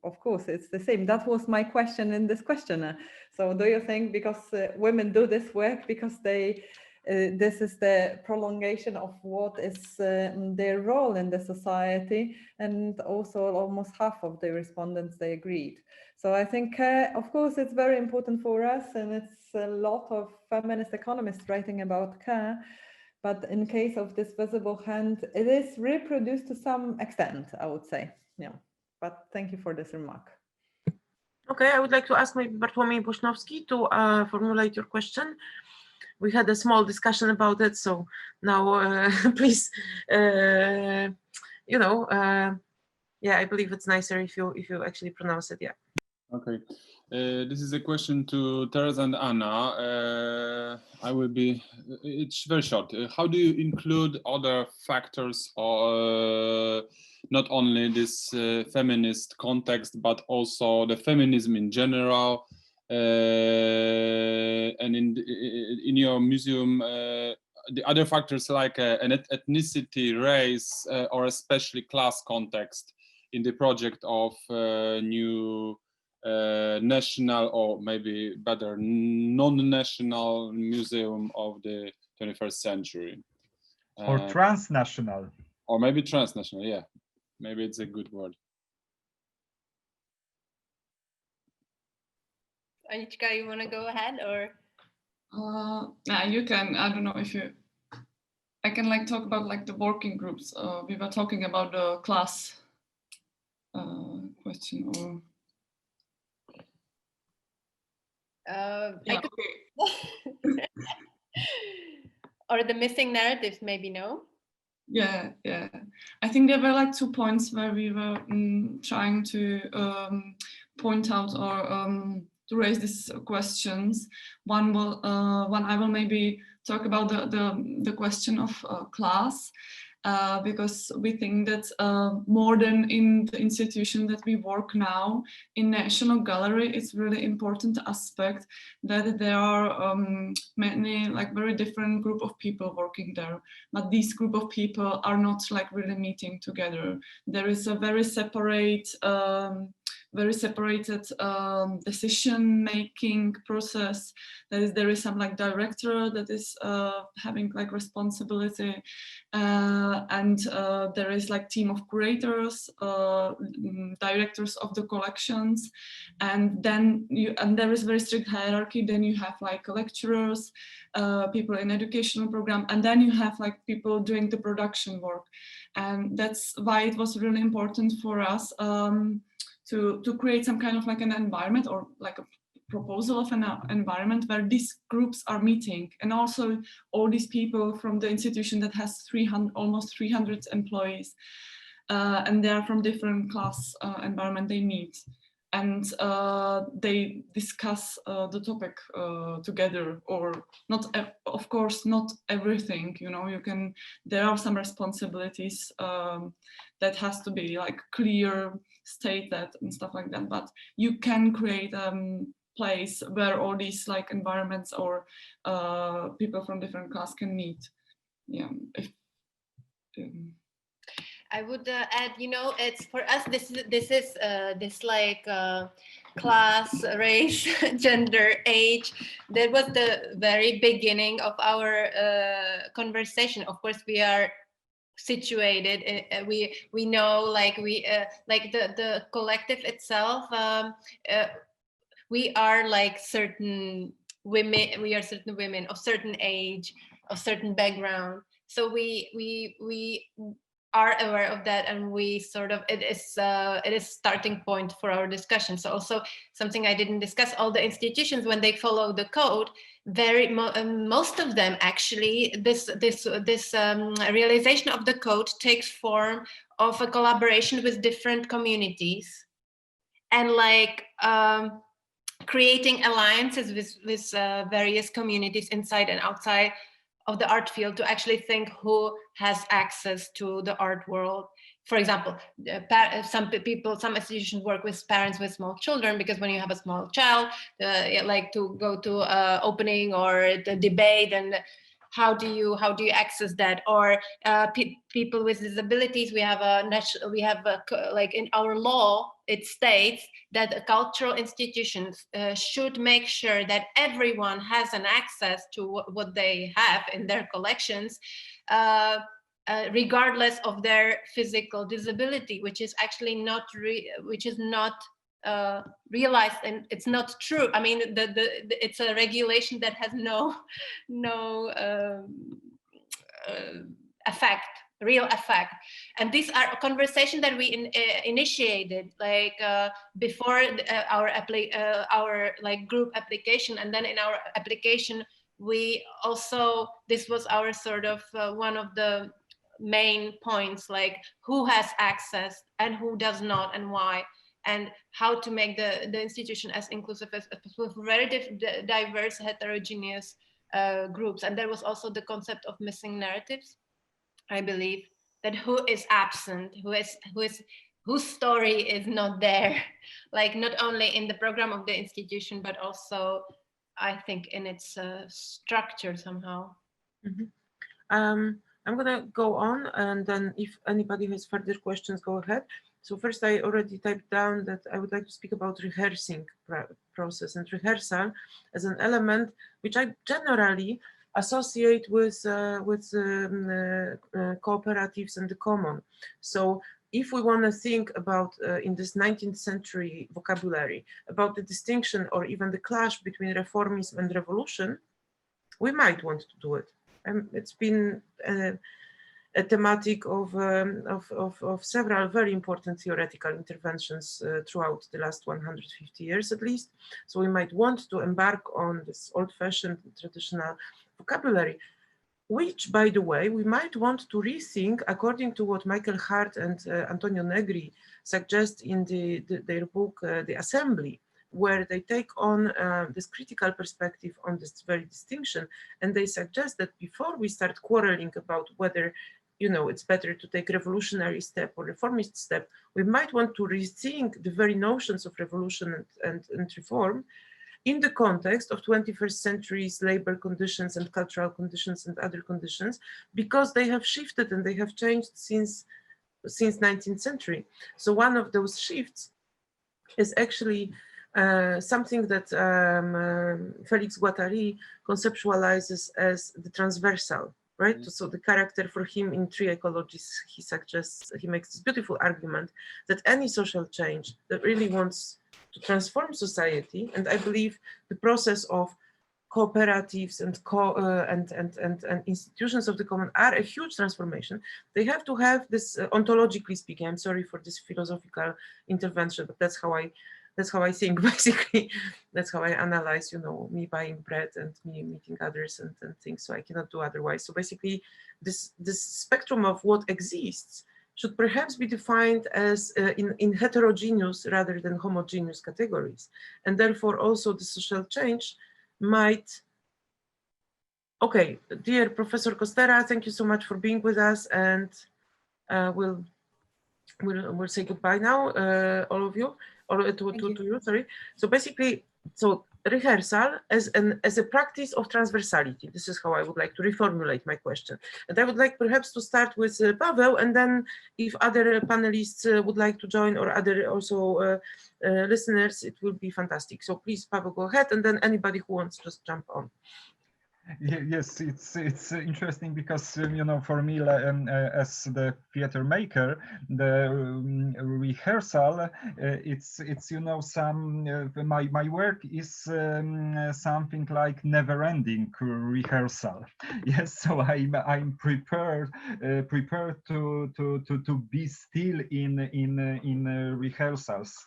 of course, it's the same. That was my question in this questionnaire. So do you think because women do this work because they, this is the prolongation of what is their role in the society? And also almost half of the respondents, they agreed. So I think, of course, it's very important for us, and it's a lot of feminist economists writing about care. But in case of this visible hand, it is reproduced to some extent, I would say. Yeah. But thank you for this remark. Okay, I would like to ask maybe Bartłomiej Bushnowski to formulate your question. we had a small discussion about it. So now, please, you know, yeah, I believe it's nicer if you actually pronounce it. Yeah. Okay. This is a question to Tereza and Anna. I will be, it's very short. How do you include other factors, or not only this feminist context, but also the feminism in general? And in your museum, the other factors like an ethnicity, race, or especially class context in the project of new national, or maybe better non-national museum of the 21st century, or transnational, or maybe transnational. Yeah, maybe it's a good word. Anička, you want to go ahead, or? Yeah, you can. I don't know if you. I can like talk about like the working groups. We were talking about the class question, or. Yeah, okay. Or the missing narratives, maybe, no? Yeah. I think there were like 2 points where we were trying to point out or to raise these questions. One I will maybe talk about the question of class. Because we think that more than in the institution that we work now, in National Gallery, it's really important aspect that there are many like very different group of people working there, but these group of people are not like really meeting together. There is a very separated decision-making process. There is some like director that is having like responsibility, and there is like team of curators, directors of the collections, and then there is very strict hierarchy. Then you have like lecturers, people in educational program, and then you have like people doing the production work, and that's why it was really important for us to create some kind of like an environment, or like a proposal of an environment where these groups are meeting, and also all these people from the institution that has almost 300 employees, and they are from different class environment. They meet and they discuss the topic together, or not, of course, not everything, you know, there are some responsibilities that has to be like clear, state that and stuff like that, but you can create place where all these like environments or people from different class can meet. Yeah. I would add, you know, it's for us, this like class, race, gender, age. That was the very beginning of our conversation. Of course, we are situated. We know, like the collective itself. We are like certain women. We are certain women of certain age, of certain background. So we are aware of that, and we sort of it is starting point for our discussion. So also something I didn't discuss, all the institutions, when they follow the code, most of them actually, this realization of the code takes form of a collaboration with different communities, and like creating alliances with various communities inside and outside of the art field, to actually think who has access to the art world. For example, some institutions work with parents with small children, because when you have a small child, like to go to opening or the debate, and how do you access that? Or people with disabilities, we have like in our law, it states that cultural institutions should make sure that everyone has an access to what they have in their collections, regardless of their physical disability, which is actually not realized, and it's not true. I mean, it's a regulation that has no real effect. And these are a conversation that we initiated like before our like group application, and then in our application we also, this was our sort of one of the main points, like who has access and who does not and why, and how to make the institution as inclusive as possible with very diverse, heterogeneous groups. And there was also the concept of missing narratives, I believe, that who is absent, whose story is not there, like not only in the program of the institution, but also I think in its structure somehow. Mm-hmm. I'm gonna go on, and then if anybody has further questions, go ahead. So first, I already typed down that I would like to speak about rehearsing process and rehearsal as an element which I generally associate with cooperatives and the common. So if we want to think about in this 19th century vocabulary about the distinction or even the clash between reformism and revolution, we might want to do it. It's been a thematic of several very important theoretical interventions throughout the last 150 years at least. So we might want to embark on this old-fashioned traditional vocabulary, which, by the way, we might want to rethink according to what Michael Hart and Antonio Negri suggest in their book, The Assembly, where they take on this critical perspective on this very distinction. And they suggest that before we start quarreling about whether it's better to take revolutionary step or reformist step, we might want to rethink the very notions of revolution and reform in the context of 21st century's labor conditions and cultural conditions and other conditions, because they have shifted and they have changed since 19th century. So one of those shifts is actually something that Félix Guattari conceptualizes as the transversal, right? Mm-hmm. So the character for him in Three Ecologies, he makes this beautiful argument that any social change that really wants to transform society, and I believe the process of cooperatives and institutions of the common are a huge transformation. They have to have this ontologically speaking. I'm sorry for this philosophical intervention, but that's how I think, basically. That's how I analyze, me buying bread and me meeting others and things, so I cannot do otherwise. So basically, this spectrum of what exists should perhaps be defined as in heterogeneous rather than homogeneous categories. And therefore also the social change might, okay, dear Professor Kostera, thank you so much for being with us, and we'll say goodbye now, all of you. Or to you, sorry. So basically, rehearsal as a practice of transversality. This is how I would like to reformulate my question. And I would like perhaps to start with Paweł, and then if other panelists would like to join, or other also listeners, it will be fantastic. So please, Paweł, go ahead, and then anybody who wants, just jump on. Yes, it's interesting because for me as the theater maker, the rehearsal it's some my work is something like never-ending rehearsal. Yes, so I'm prepared to be still in rehearsals,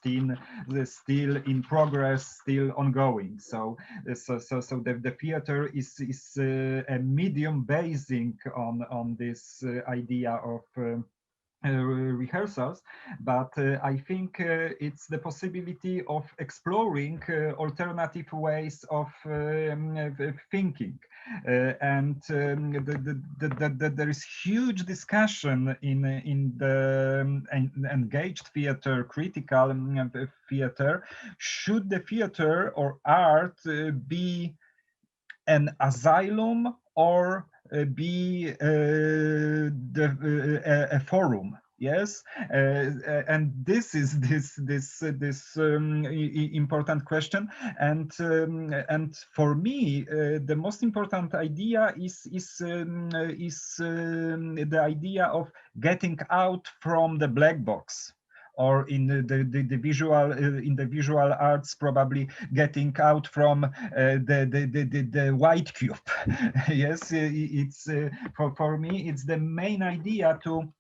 still in progress, still ongoing. So the theater is a medium basing on this idea of rehearsals, but I think it's the possibility of exploring alternative ways of thinking, and there is huge discussion in the engaged theater, critical theater. Should the theater or art be an asylum or be a forum? Yes, and this is this important question, and for me the most important idea is the idea of getting out from the black box. Or in the visual arts, probably getting out from the white cube. Yes, it's for me, it's the main idea to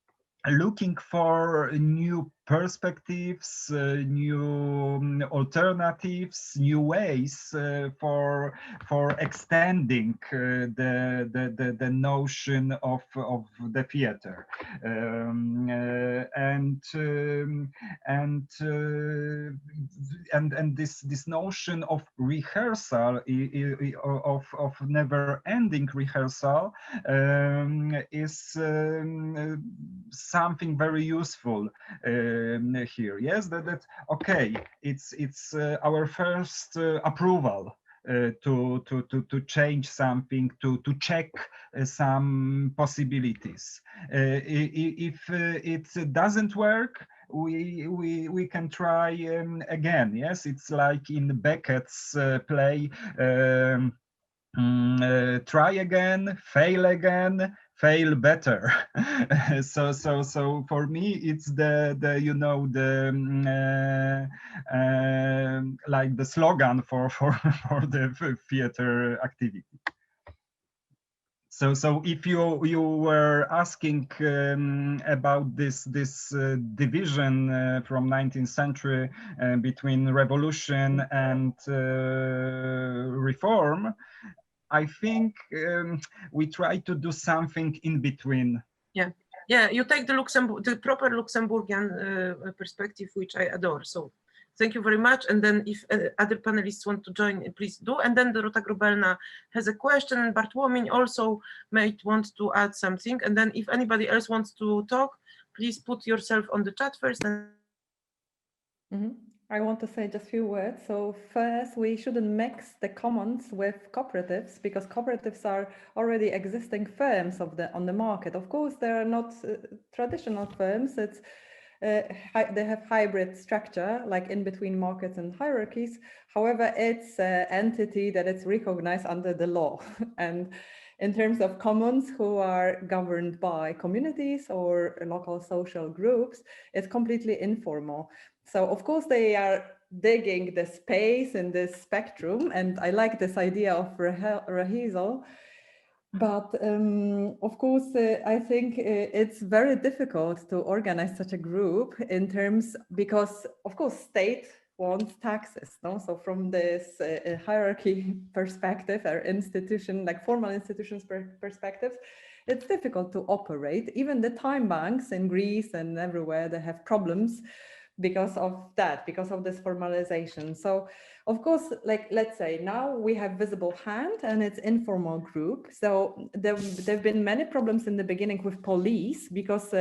looking for new perspectives, new alternatives, new ways for extending the notion of the theater, and this notion of rehearsal, of never-ending rehearsal, is something very useful here. Yes, that okay, it's our first approval to change something, to check some possibilities. If it doesn't work, we can try again. Yes, it's like in Beckett's play, try again, fail better. so for me, it's the like the slogan for the theater activity. So if you were asking about this division from 19th century between revolution and reform, I think we try to do something in between. Yeah, you take the proper Luxembourgian perspective, which I adore. So thank you very much. And then if other panelists want to join, please do. And then Dorota Grobelna has a question, and Bartłomiej also might want to add something. And then if anybody else wants to talk, please put yourself on the chat first. And I want to say just a few words. So first, we shouldn't mix the commons with cooperatives, because cooperatives are already existing firms on the market. Of course, they are not traditional firms. It's they have hybrid structure, like in between markets and hierarchies. However, it's an entity that is recognized under the law. And in terms of commons who are governed by communities or local social groups, it's completely informal. So of course they are digging the space in this spectrum, and I like this idea of rehearsal. But of course, I think it's very difficult to organize such a group because of course state wants taxes, no? So from this hierarchy perspective or institution, like formal institutions perspectives, it's difficult to operate. Even the time banks in Greece and everywhere, they have problems because of that, because of this formalization. So of course, like, let's say now we have visible hand and it's informal group. So there've been many problems in the beginning with police, because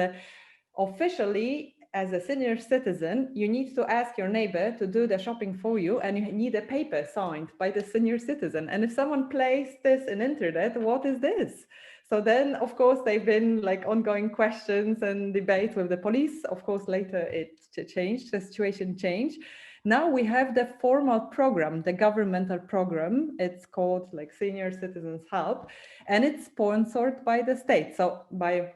officially as a senior citizen, you need to ask your neighbor to do the shopping for you, and you need a paper signed by the senior citizen. And if someone plays this in internet, what is this? So then, of course, they've been like ongoing questions and debates with the police. Of course, later it changed, the situation changed. Now we have the formal program, the governmental program. It's called like Senior Citizens Help, and it's sponsored by the state, so by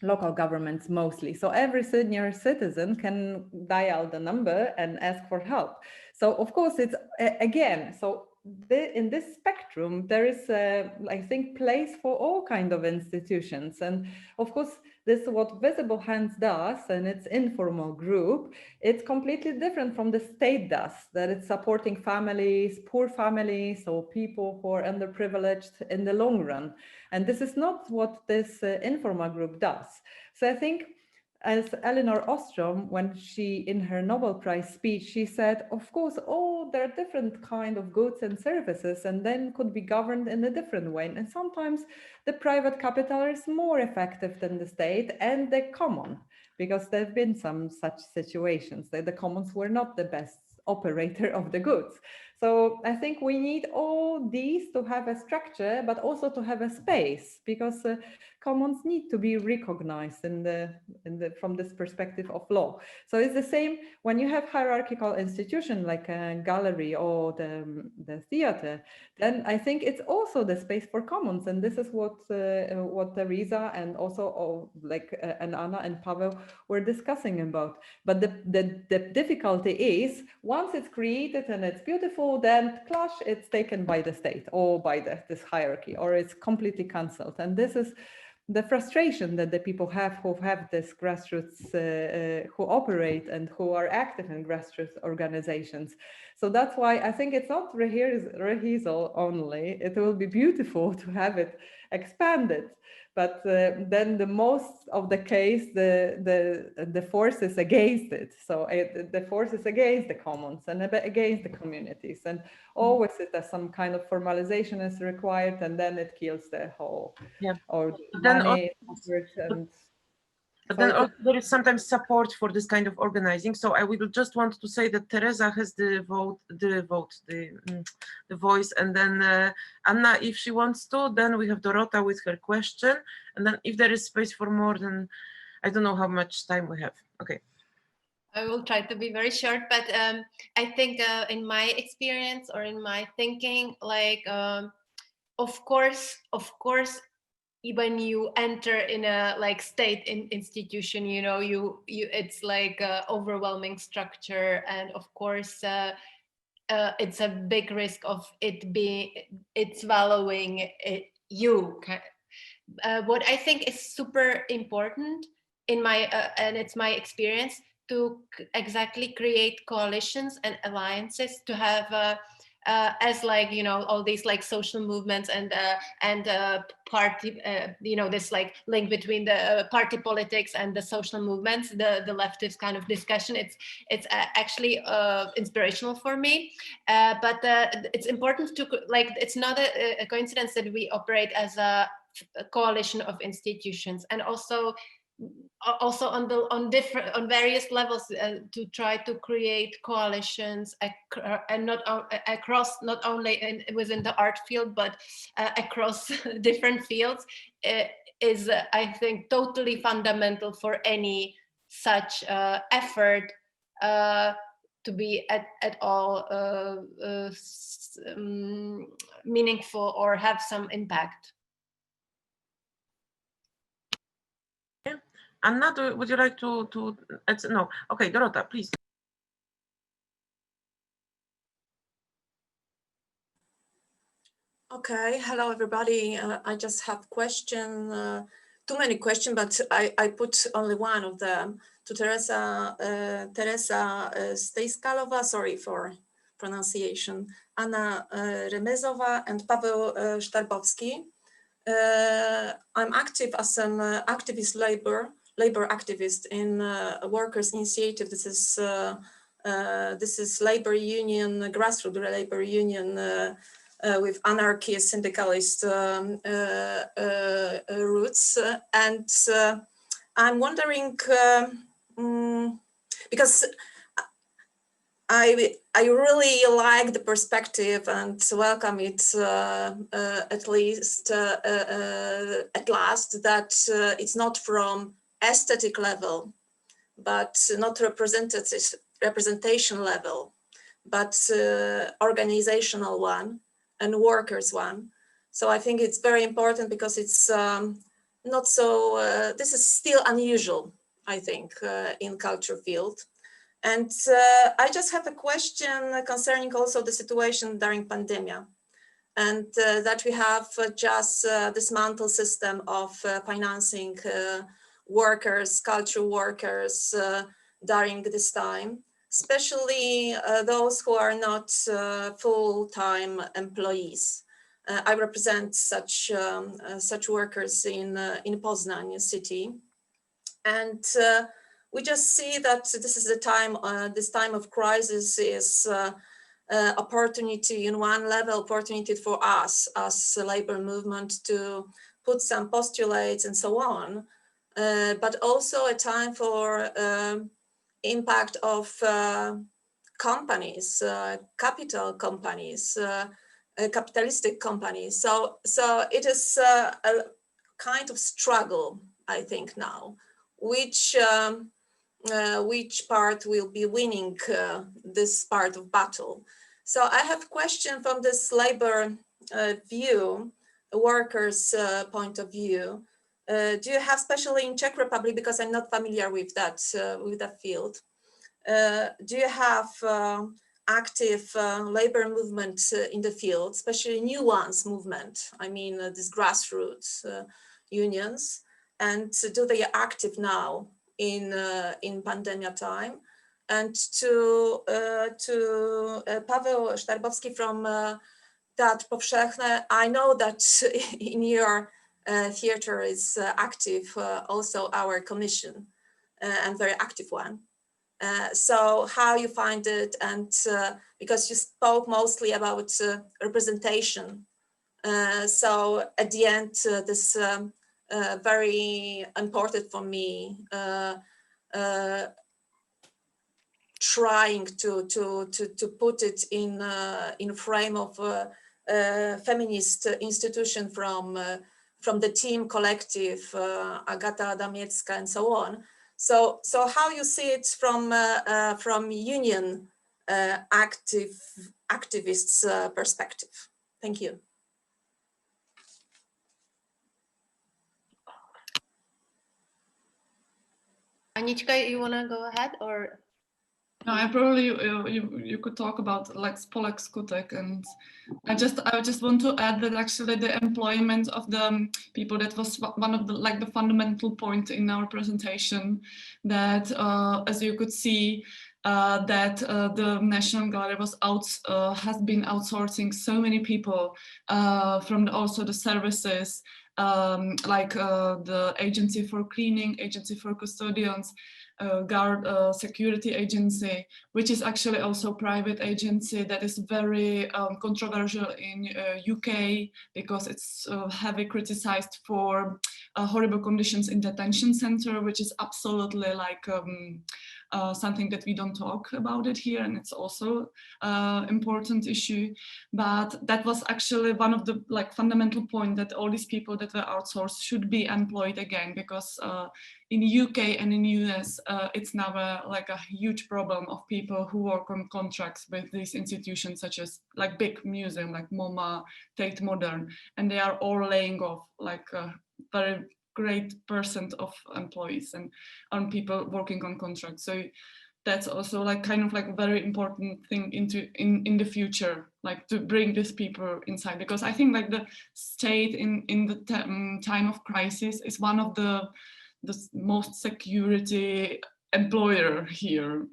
local governments mostly. So every senior citizen can dial the number and ask for help. So of course, it's again, so in this spectrum, there is, I think, place for all kinds of institutions. And of course, this is what Visible Hands does, and it's informal group. It's completely different from the state does, that it's supporting families, poor families, or people who are underprivileged in the long run. And this is not what this informal group does. So I think, as Elinor Ostrom, when she, in her Nobel Prize speech, she said, of course, there are different kind of goods and services, and then could be governed in a different way. And sometimes the private capital is more effective than the state and the common, because there have been some such situations that the commons were not the best operator of the goods. So I think we need all these to have a structure, but also to have a space, because commons need to be recognized from this perspective of law. So it's the same when you have hierarchical institution like a gallery or the theater, then I think it's also the space for commons. And this is what Tereza and also and Anna and Paweł were discussing about. But the difficulty is, once it's created and it's beautiful, then clash, it's taken by the state or by this hierarchy, or it's completely cancelled. And this is the frustration that the people who have this grassroots, who operate and who are active in grassroots organizations. So that's why I think it's not rehearsal only. It will be beautiful to have it expanded. But then the most of the case, the force is against it. So the force is against the commons and against the communities. And always some kind of formalization is required, and then it kills the whole, or money. But then also there is sometimes support for this kind of organizing. So I will just want to say that Tereza has the voice, and then Anna, if she wants to, then we have Dorota with her question, and then if there is space for more, then I don't know how much time we have. Okay. I will try to be very short, but I think in my experience or in my thinking, like, of course, when you enter in a like state institution, you know, it's like overwhelming structure, and of course it's a big risk of it swallowing you. What I think is super important in my and it's my experience to exactly create coalitions and alliances, to have as like, you know, all these like social movements and party, you know, this like link between the party politics and the social movements, the leftist kind of discussion. It's actually inspirational for me, but it's important to, like, it's not a coincidence that we operate as a coalition of institutions, and also on various levels, to try to create coalitions and not only within the art field, but across different fields, is I think totally fundamental for any such effort to be at all meaningful or have some impact. Anna, would you like to no? Okay, Dorota, please. Okay, hello everybody. I just have question, too many questions, but I put only one of them to Tereza Stejskalová, sorry for pronunciation, Anna Remešová, and Paweł Sztarbowski. I'm active as an activist labor activist in Workers' Initiative. This is labor union, grassroots labor union with anarchist syndicalist roots. And I'm wondering, because I really like the perspective and welcome it at last that it's not from aesthetic level, but not representation level, but organizational one and workers one. So I think it's very important because it's not so, this is still unusual, I think, in culture field. And I just have a question concerning also the situation during pandemic, and that we have just dismantled system of financing workers, cultural workers during this time, especially those who are not full-time employees. I represent such workers in Poznań city, and we just see that this is the time, this time of crisis is opportunity in one level, opportunity for us as a labor movement to put some postulates and so on, but also a time for impact of companies, capital companies, capitalistic companies. So it is a kind of struggle, I think now, which part will be winning this part of battle. So I have a question from this labor view, workers' point of view. Do you have, especially in Czech Republic, because I'm not familiar with that field, do you have active labor movement in the field, especially new ones movement? I mean, this grassroots. unions, and do they are active now in pandemic time? And to Paweł Sztarbowski from that Powszechny, I know that in your theater is active also our commission, and very active one. So how you find it, and because you spoke mostly about representation, so at the end this very important for me, trying to put it in frame of feminist institution from the team collective, Agata Majewska and so on. So how you see it from union activists perspective? Thank you. Anička, you want to go ahead, or? No, I probably you could talk about like Spolek Skutek, and I just want to add that actually the employment of the people, that was one of the fundamental point in our presentation, that as you could see, that the National Gallery has been outsourcing so many people from also the services, like the agency for cleaning, agency for custodians, guard security agency, which is actually also private agency that is very controversial in UK, because it's heavily criticized for horrible conditions in detention center, which is absolutely like something that we don't talk about it here, and it's also important issue. But that was actually one of the fundamental point, that all these people that were outsourced should be employed again, because in UK and in US it's now a huge problem of people who work on contracts with these institutions, such as big museum like MoMA, Tate Modern, and they are all laying off a very great percent of employees and on people working on contracts. So that's also very important thing in the future, to bring these people inside, because I think the state in the time of crisis is one of the most security employer here.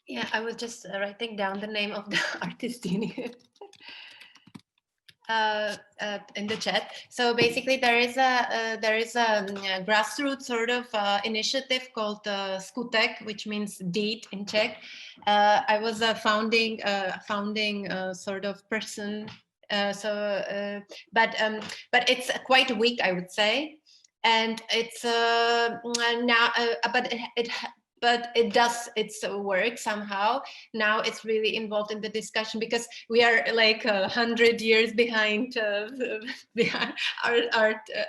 Yeah, I was just writing down the name of the artist in here. In the chat. So basically there is a grassroots sort of initiative called Skutek, which means deed in Czech. I was a founding sort of person. But it's quite weak, I would say, and it's now, but it does its work somehow. Now it's really involved in the discussion, because we are 100 years behind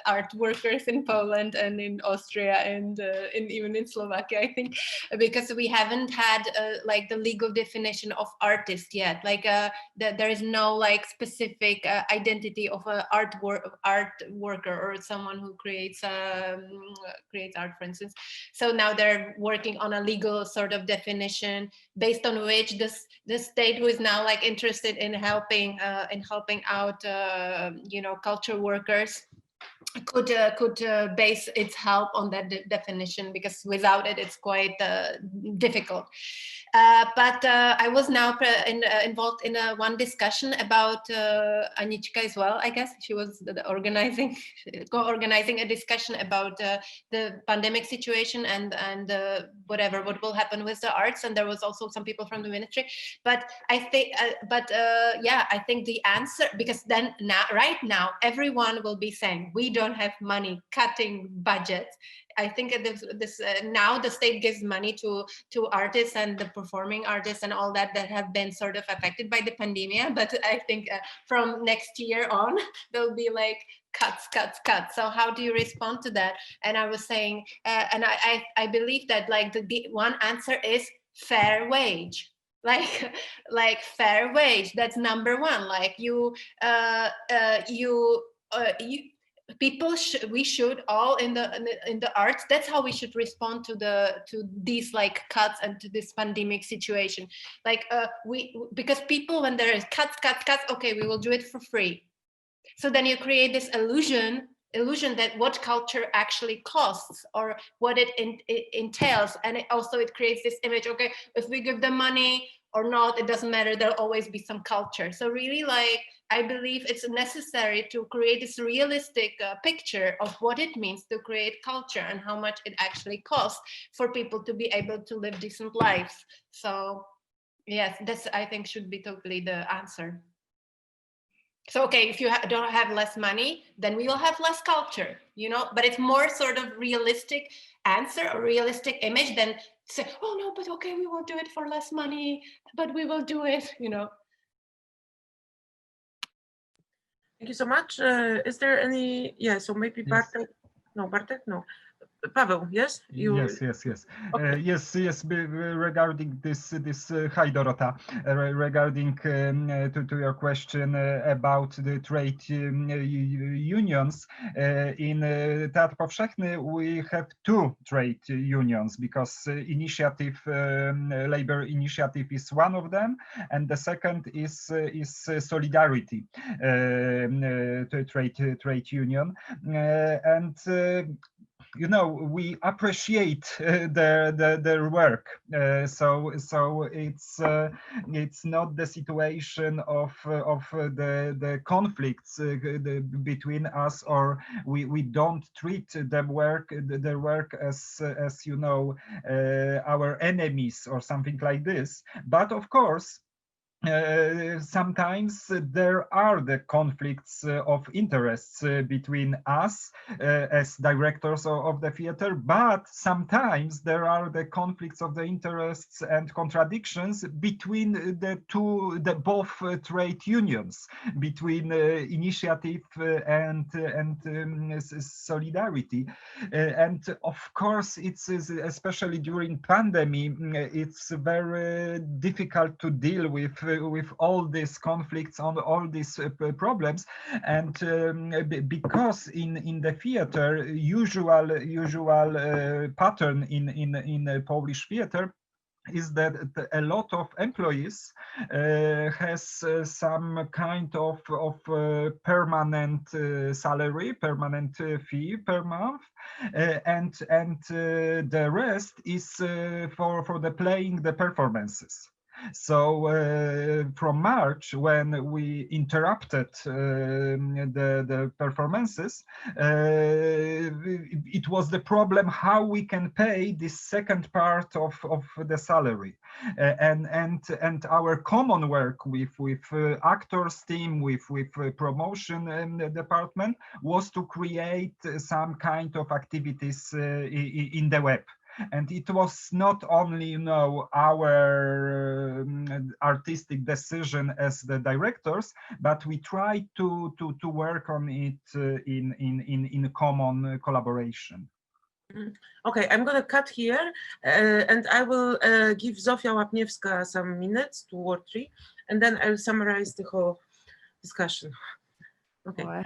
art workers in Poland and in Austria and even in Slovakia, I think, because we haven't had the legal definition of artist yet. There is no specific identity of an art worker or someone who creates art, for instance. So now they're working on a legal sort of definition based on which the state, who is now interested in helping out culture workers, could base its help on that definition, because without it it's quite difficult. But I was now involved in one discussion about Anička as well. I guess she was co-organizing a discussion about the pandemic situation and what will happen with the arts. And there was also some people from the ministry. But I think, I think the answer, because then right now everyone will be saying we don't have money, cutting budgets. I think now the state gives money to artists and the performing artists and all that have been sort of affected by the pandemic. But I think from next year on, there'll be cuts. So how do you respond to that? And I was saying, and I believe that the one answer is fair wage. Fair wage. That's number one. we should all in the arts, that's how we should respond to these like cuts and to this pandemic situation. Like because people, when there is cuts, okay, we will do it for free. So then you create this illusion that what culture actually costs or what it entails. And it creates this image, okay, if we give them money or not, it doesn't matter, there'll always be some culture. So really, like, I believe it's necessary to create this realistic picture of what it means to create culture and how much it actually costs for people to be able to live decent lives. So yes, that's, I think, should be totally the answer. So, okay, if you don't have less money, then we will have less culture, you know, but it's more sort of realistic answer or realistic image than say, oh no, but okay, we won't do it for less money, but we will do it, you know. Thank you so much. Is there any, yeah, so maybe Bartek, no, Bartek, no. Paweł, yes? Yes. Okay. Yes. Regarding this, hi Dorota. Regarding to your question about the trade unions, in Teatr Powszechny we have two trade unions, because initiative, labor initiative is one of them, and the second is Solidarity trade union, and you know, we appreciate their work. So it's not the situation of the conflicts between us, or we don't treat their work as you know, our enemies or something like this. But of course, sometimes there are the conflicts of interests between us as directors of the theater, but sometimes there are the conflicts of the interests and contradictions between the both trade unions, between Initiative and Solidarity. And of course, it's especially during pandemic, it's very difficult to deal with all these conflicts, on all these problems, and because in the theater, usual pattern in Polish theater is that a lot of employees has some kind of permanent salary, permanent fee per month, and the rest is for the playing the performances. So from March, when we interrupted the performances, it was the problem how we can pay this second part of the salary, and our common work with actors team, with promotion department, was to create some kind of activities in the web. And it was not only, you know, our artistic decision as the directors, but we tried to work on it in common collaboration. Okay, I'm going to cut here, and I will give Zofia Łapniewska some minutes, 2 or 3, and then I'll summarize the whole discussion. Okay. Oh, I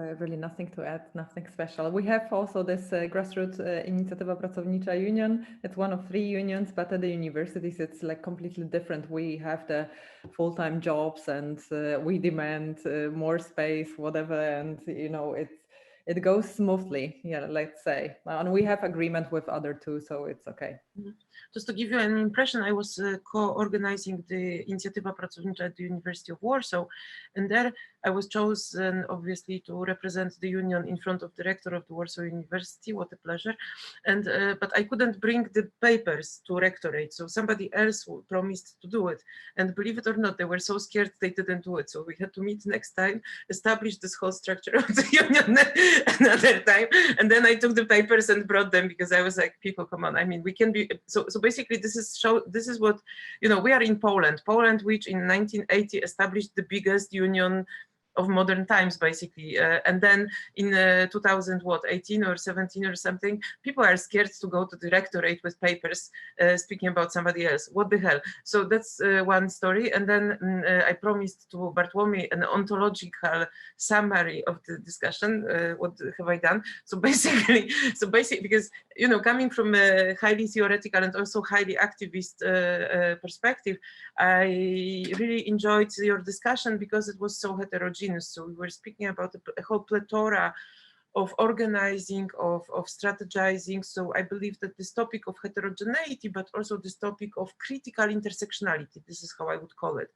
have really nothing to add, nothing special. We have also this grassroots Inicjatywa Pracownicza union. It's one of 3 unions, but at the universities it's like completely different. We have the full-time jobs, and we demand more space, whatever, and you know, it goes smoothly, yeah, let's say. And we have agreement with other 2, so it's okay. Just to give you an impression, I was co-organizing the Inicjatywa Pracownicza at the University of Warsaw, and there I was chosen, obviously, to represent the union in front of the rector of the Warsaw University. What a pleasure. And but I couldn't bring the papers to rectorate, so somebody else promised to do it. And believe it or not, they were so scared they didn't do it. So we had to meet next time, establish this whole structure of the union another time. And then I took the papers and brought them, because I was like, people, come on. I mean, we can be, so basically this is what, you know, we are in Poland, which in 1980 established the biggest union of modern times, basically. And then in 2018 or 17 or something, people are scared to go to the rectorate with papers speaking about somebody else. What the hell? So that's one story. And then I promised to Bartłomiej an ontological summary of the discussion. What have I done? So basically, because, you know, coming from a highly theoretical and also highly activist perspective, I really enjoyed your discussion because it was so heterogeneous. So we were speaking about a whole plethora of organizing, of strategizing. So I believe that this topic of heterogeneity, but also this topic of critical intersectionality, this is how I would call it,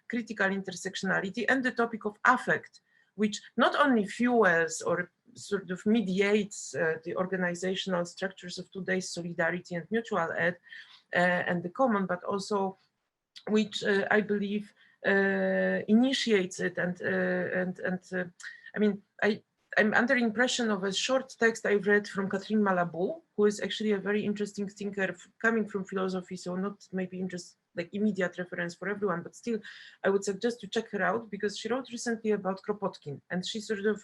critical intersectionality, and the topic of affect, which not only fuels or sort of mediates the organizational structures of today's solidarity and mutual aid and the common, but also which I believe initiates it. I mean, I'm under impression of a short text I've read from Catherine Malabou, who is actually a very interesting thinker coming from philosophy, so not maybe just like immediate reference for everyone, but still I would suggest to check her out because she wrote recently about Kropotkin, and she sort of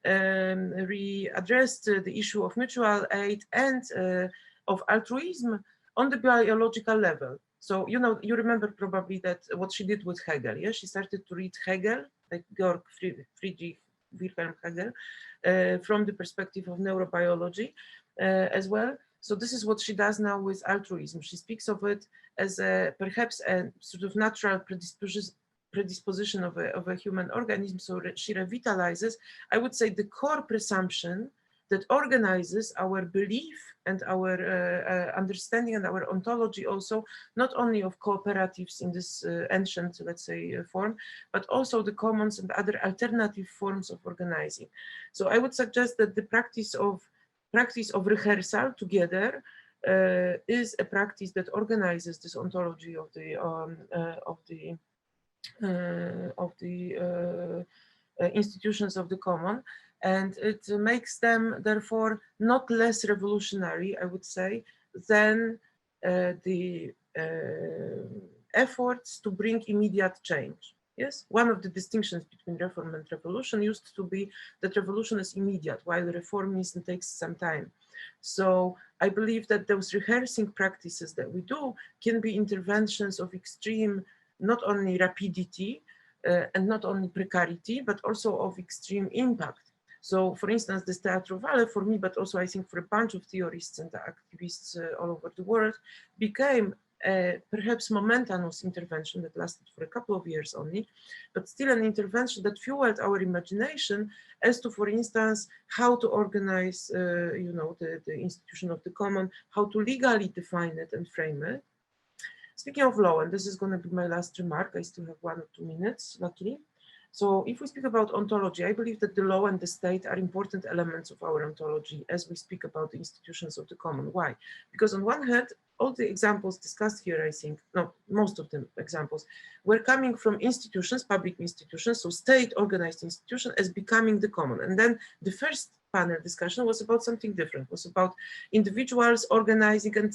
readdressed the issue of mutual aid and of altruism on the biological level. So, you know, you remember probably that what she did with Hegel, yeah? She started to read Hegel, like Georg Friedrich Wilhelm Hegel, from the perspective of neurobiology as well. So this is what she does now with altruism. She speaks of it as perhaps a sort of natural predisposition of a human organism. So she revitalizes, I would say, the core presumption that organizes our belief and our understanding and our ontology also, not only of cooperatives in this ancient, let's say, form, but also the commons and other alternative forms of organizing. So I would suggest that the practice of rehearsal together is a practice that organizes this ontology of the institutions of the common. And it makes them, therefore, not less revolutionary, I would say, than the efforts to bring immediate change. Yes, one of the distinctions between reform and revolution used to be that revolution is immediate, while reformism takes some time. So I believe that those rehearsing practices that we do can be interventions of extreme, not only rapidity and not only precarity, but also of extreme impact. So, for instance, this Teatro Vale for me, but also I think for a bunch of theorists and activists all over the world, became a perhaps momentous intervention that lasted for a couple of years only, but still an intervention that fueled our imagination as to, for instance, how to organize, you know, the institution of the common, how to legally define it and frame it. Speaking of law, and this is going to be my last remark, I still have 1 or 2 minutes, luckily. So if we speak about ontology, I believe that the law and the state are important elements of our ontology as we speak about the institutions of the common. Why? Because on one hand, all the examples discussed here, I think, no, most of the examples were coming from institutions, public institutions, so state organized institutions as becoming the common. And then the first panel discussion was about something different, was about individuals organizing and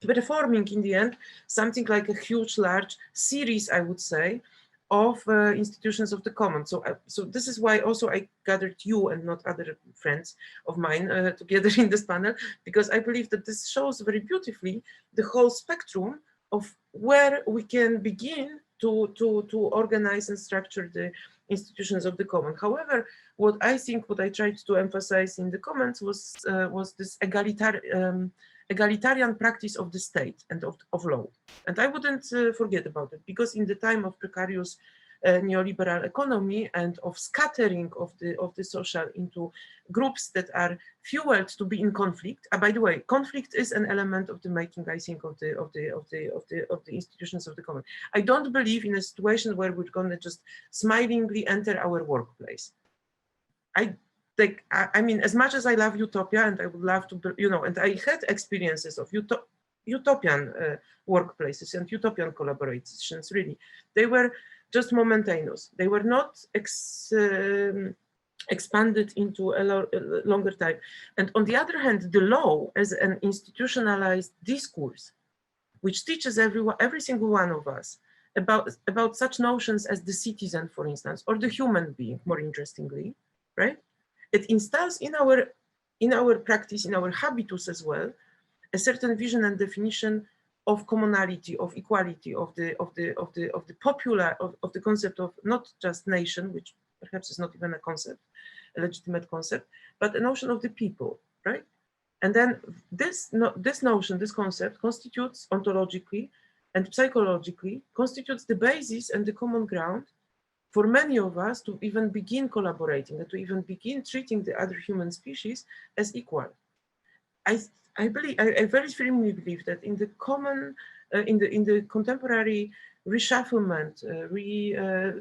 performing in the end, something like a huge, large series, I would say, of institutions of the common. So this is why also I gathered you and not other friends of mine together in this panel, because I believe that this shows very beautifully the whole spectrum of where we can begin to organize and structure the institutions of the common. However, what I tried to emphasize in the comments was this egalitarian practice of the state and of law. And I wouldn't forget about it, because in the time of precarious neoliberal economy and of scattering of the social into groups that are fueled to be in conflict. By the way, conflict is an element of the making, I think, of the institutions of the common. I don't believe in a situation where we're going to just smilingly enter our workplace. I mean, as much as I love utopia, and I would love to, you know, and I had experiences of utopian workplaces and utopian collaborations, really. They were just momentaneous. They were not expanded into a longer time. And on the other hand, the law as an institutionalized discourse, which teaches every single one of us about such notions as the citizen, for instance, or the human being, more interestingly, right? It instills in our practice, in our habitus as well, a certain vision and definition of commonality, of equality, of the concept of not just nation, which perhaps is not even a concept, a legitimate concept, but a notion of the people, right? And then this notion, this concept constitutes ontologically and psychologically, constitutes the basis and the common ground for many of us to even begin collaborating and to even begin treating the other human species as equal. I very firmly believe that in the common, in the contemporary reshufflement,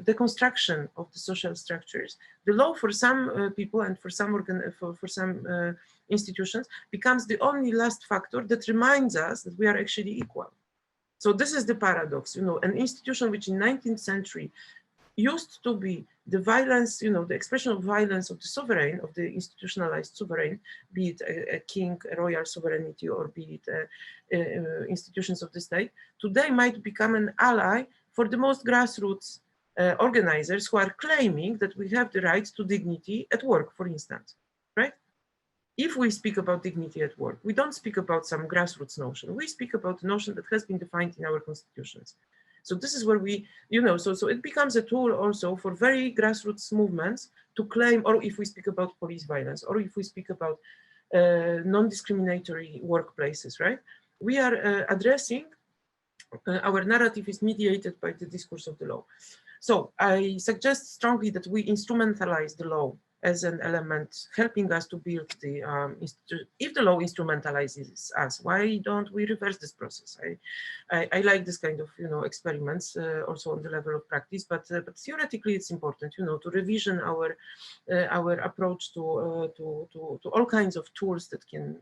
deconstruction of the social structures, the law for some people and for some institutions becomes the only last factor that reminds us that we are actually equal. So this is the paradox, an institution which in 19th century used to be the violence, the expression of violence of the sovereign, of the institutionalized sovereign, be it a king, a royal sovereignty, or be it institutions of the state, today might become an ally for the most grassroots organizers who are claiming that we have the right to dignity at work, for instance, right? If we speak about dignity at work, we don't speak about some grassroots notion. We speak about a notion that has been defined in our constitutions. So this is where we, so it becomes a tool also for very grassroots movements to claim, or if we speak about police violence, or if we speak about non-discriminatory workplaces, right? We are addressing, our narrative is mediated by the discourse of the law. So I suggest strongly that we instrumentalize the law as an element helping us to build the if the law instrumentalizes us, why don't we reverse this process? I like this kind of experiments also on the level of practice, but theoretically it's important to revision our approach to all kinds of tools that can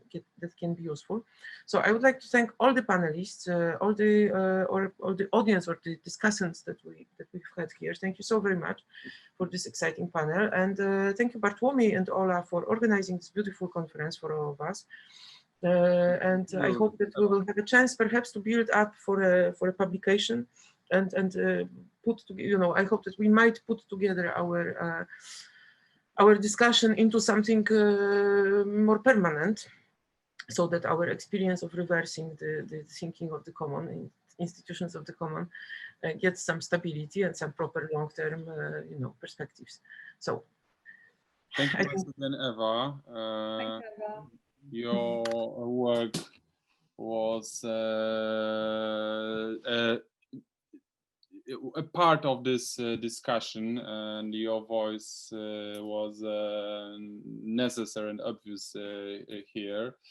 be useful. So I would like to thank all the panelists, all the audience or the discussants that we've had here. Thank you so very much for this exciting panel, and thank you Bartłomiej and Ola for organizing this beautiful conference for all of us. And I hope that we will have a chance perhaps to build up for a publication and put together, I hope that we might put together our discussion into something more permanent, so that our experience of reversing the thinking of the common, institutions of the common, gets some stability and some proper long-term perspectives. So thank you once again, Eva. Thanks, Eva. Your work was a part of this discussion, and your voice was necessary and obvious here.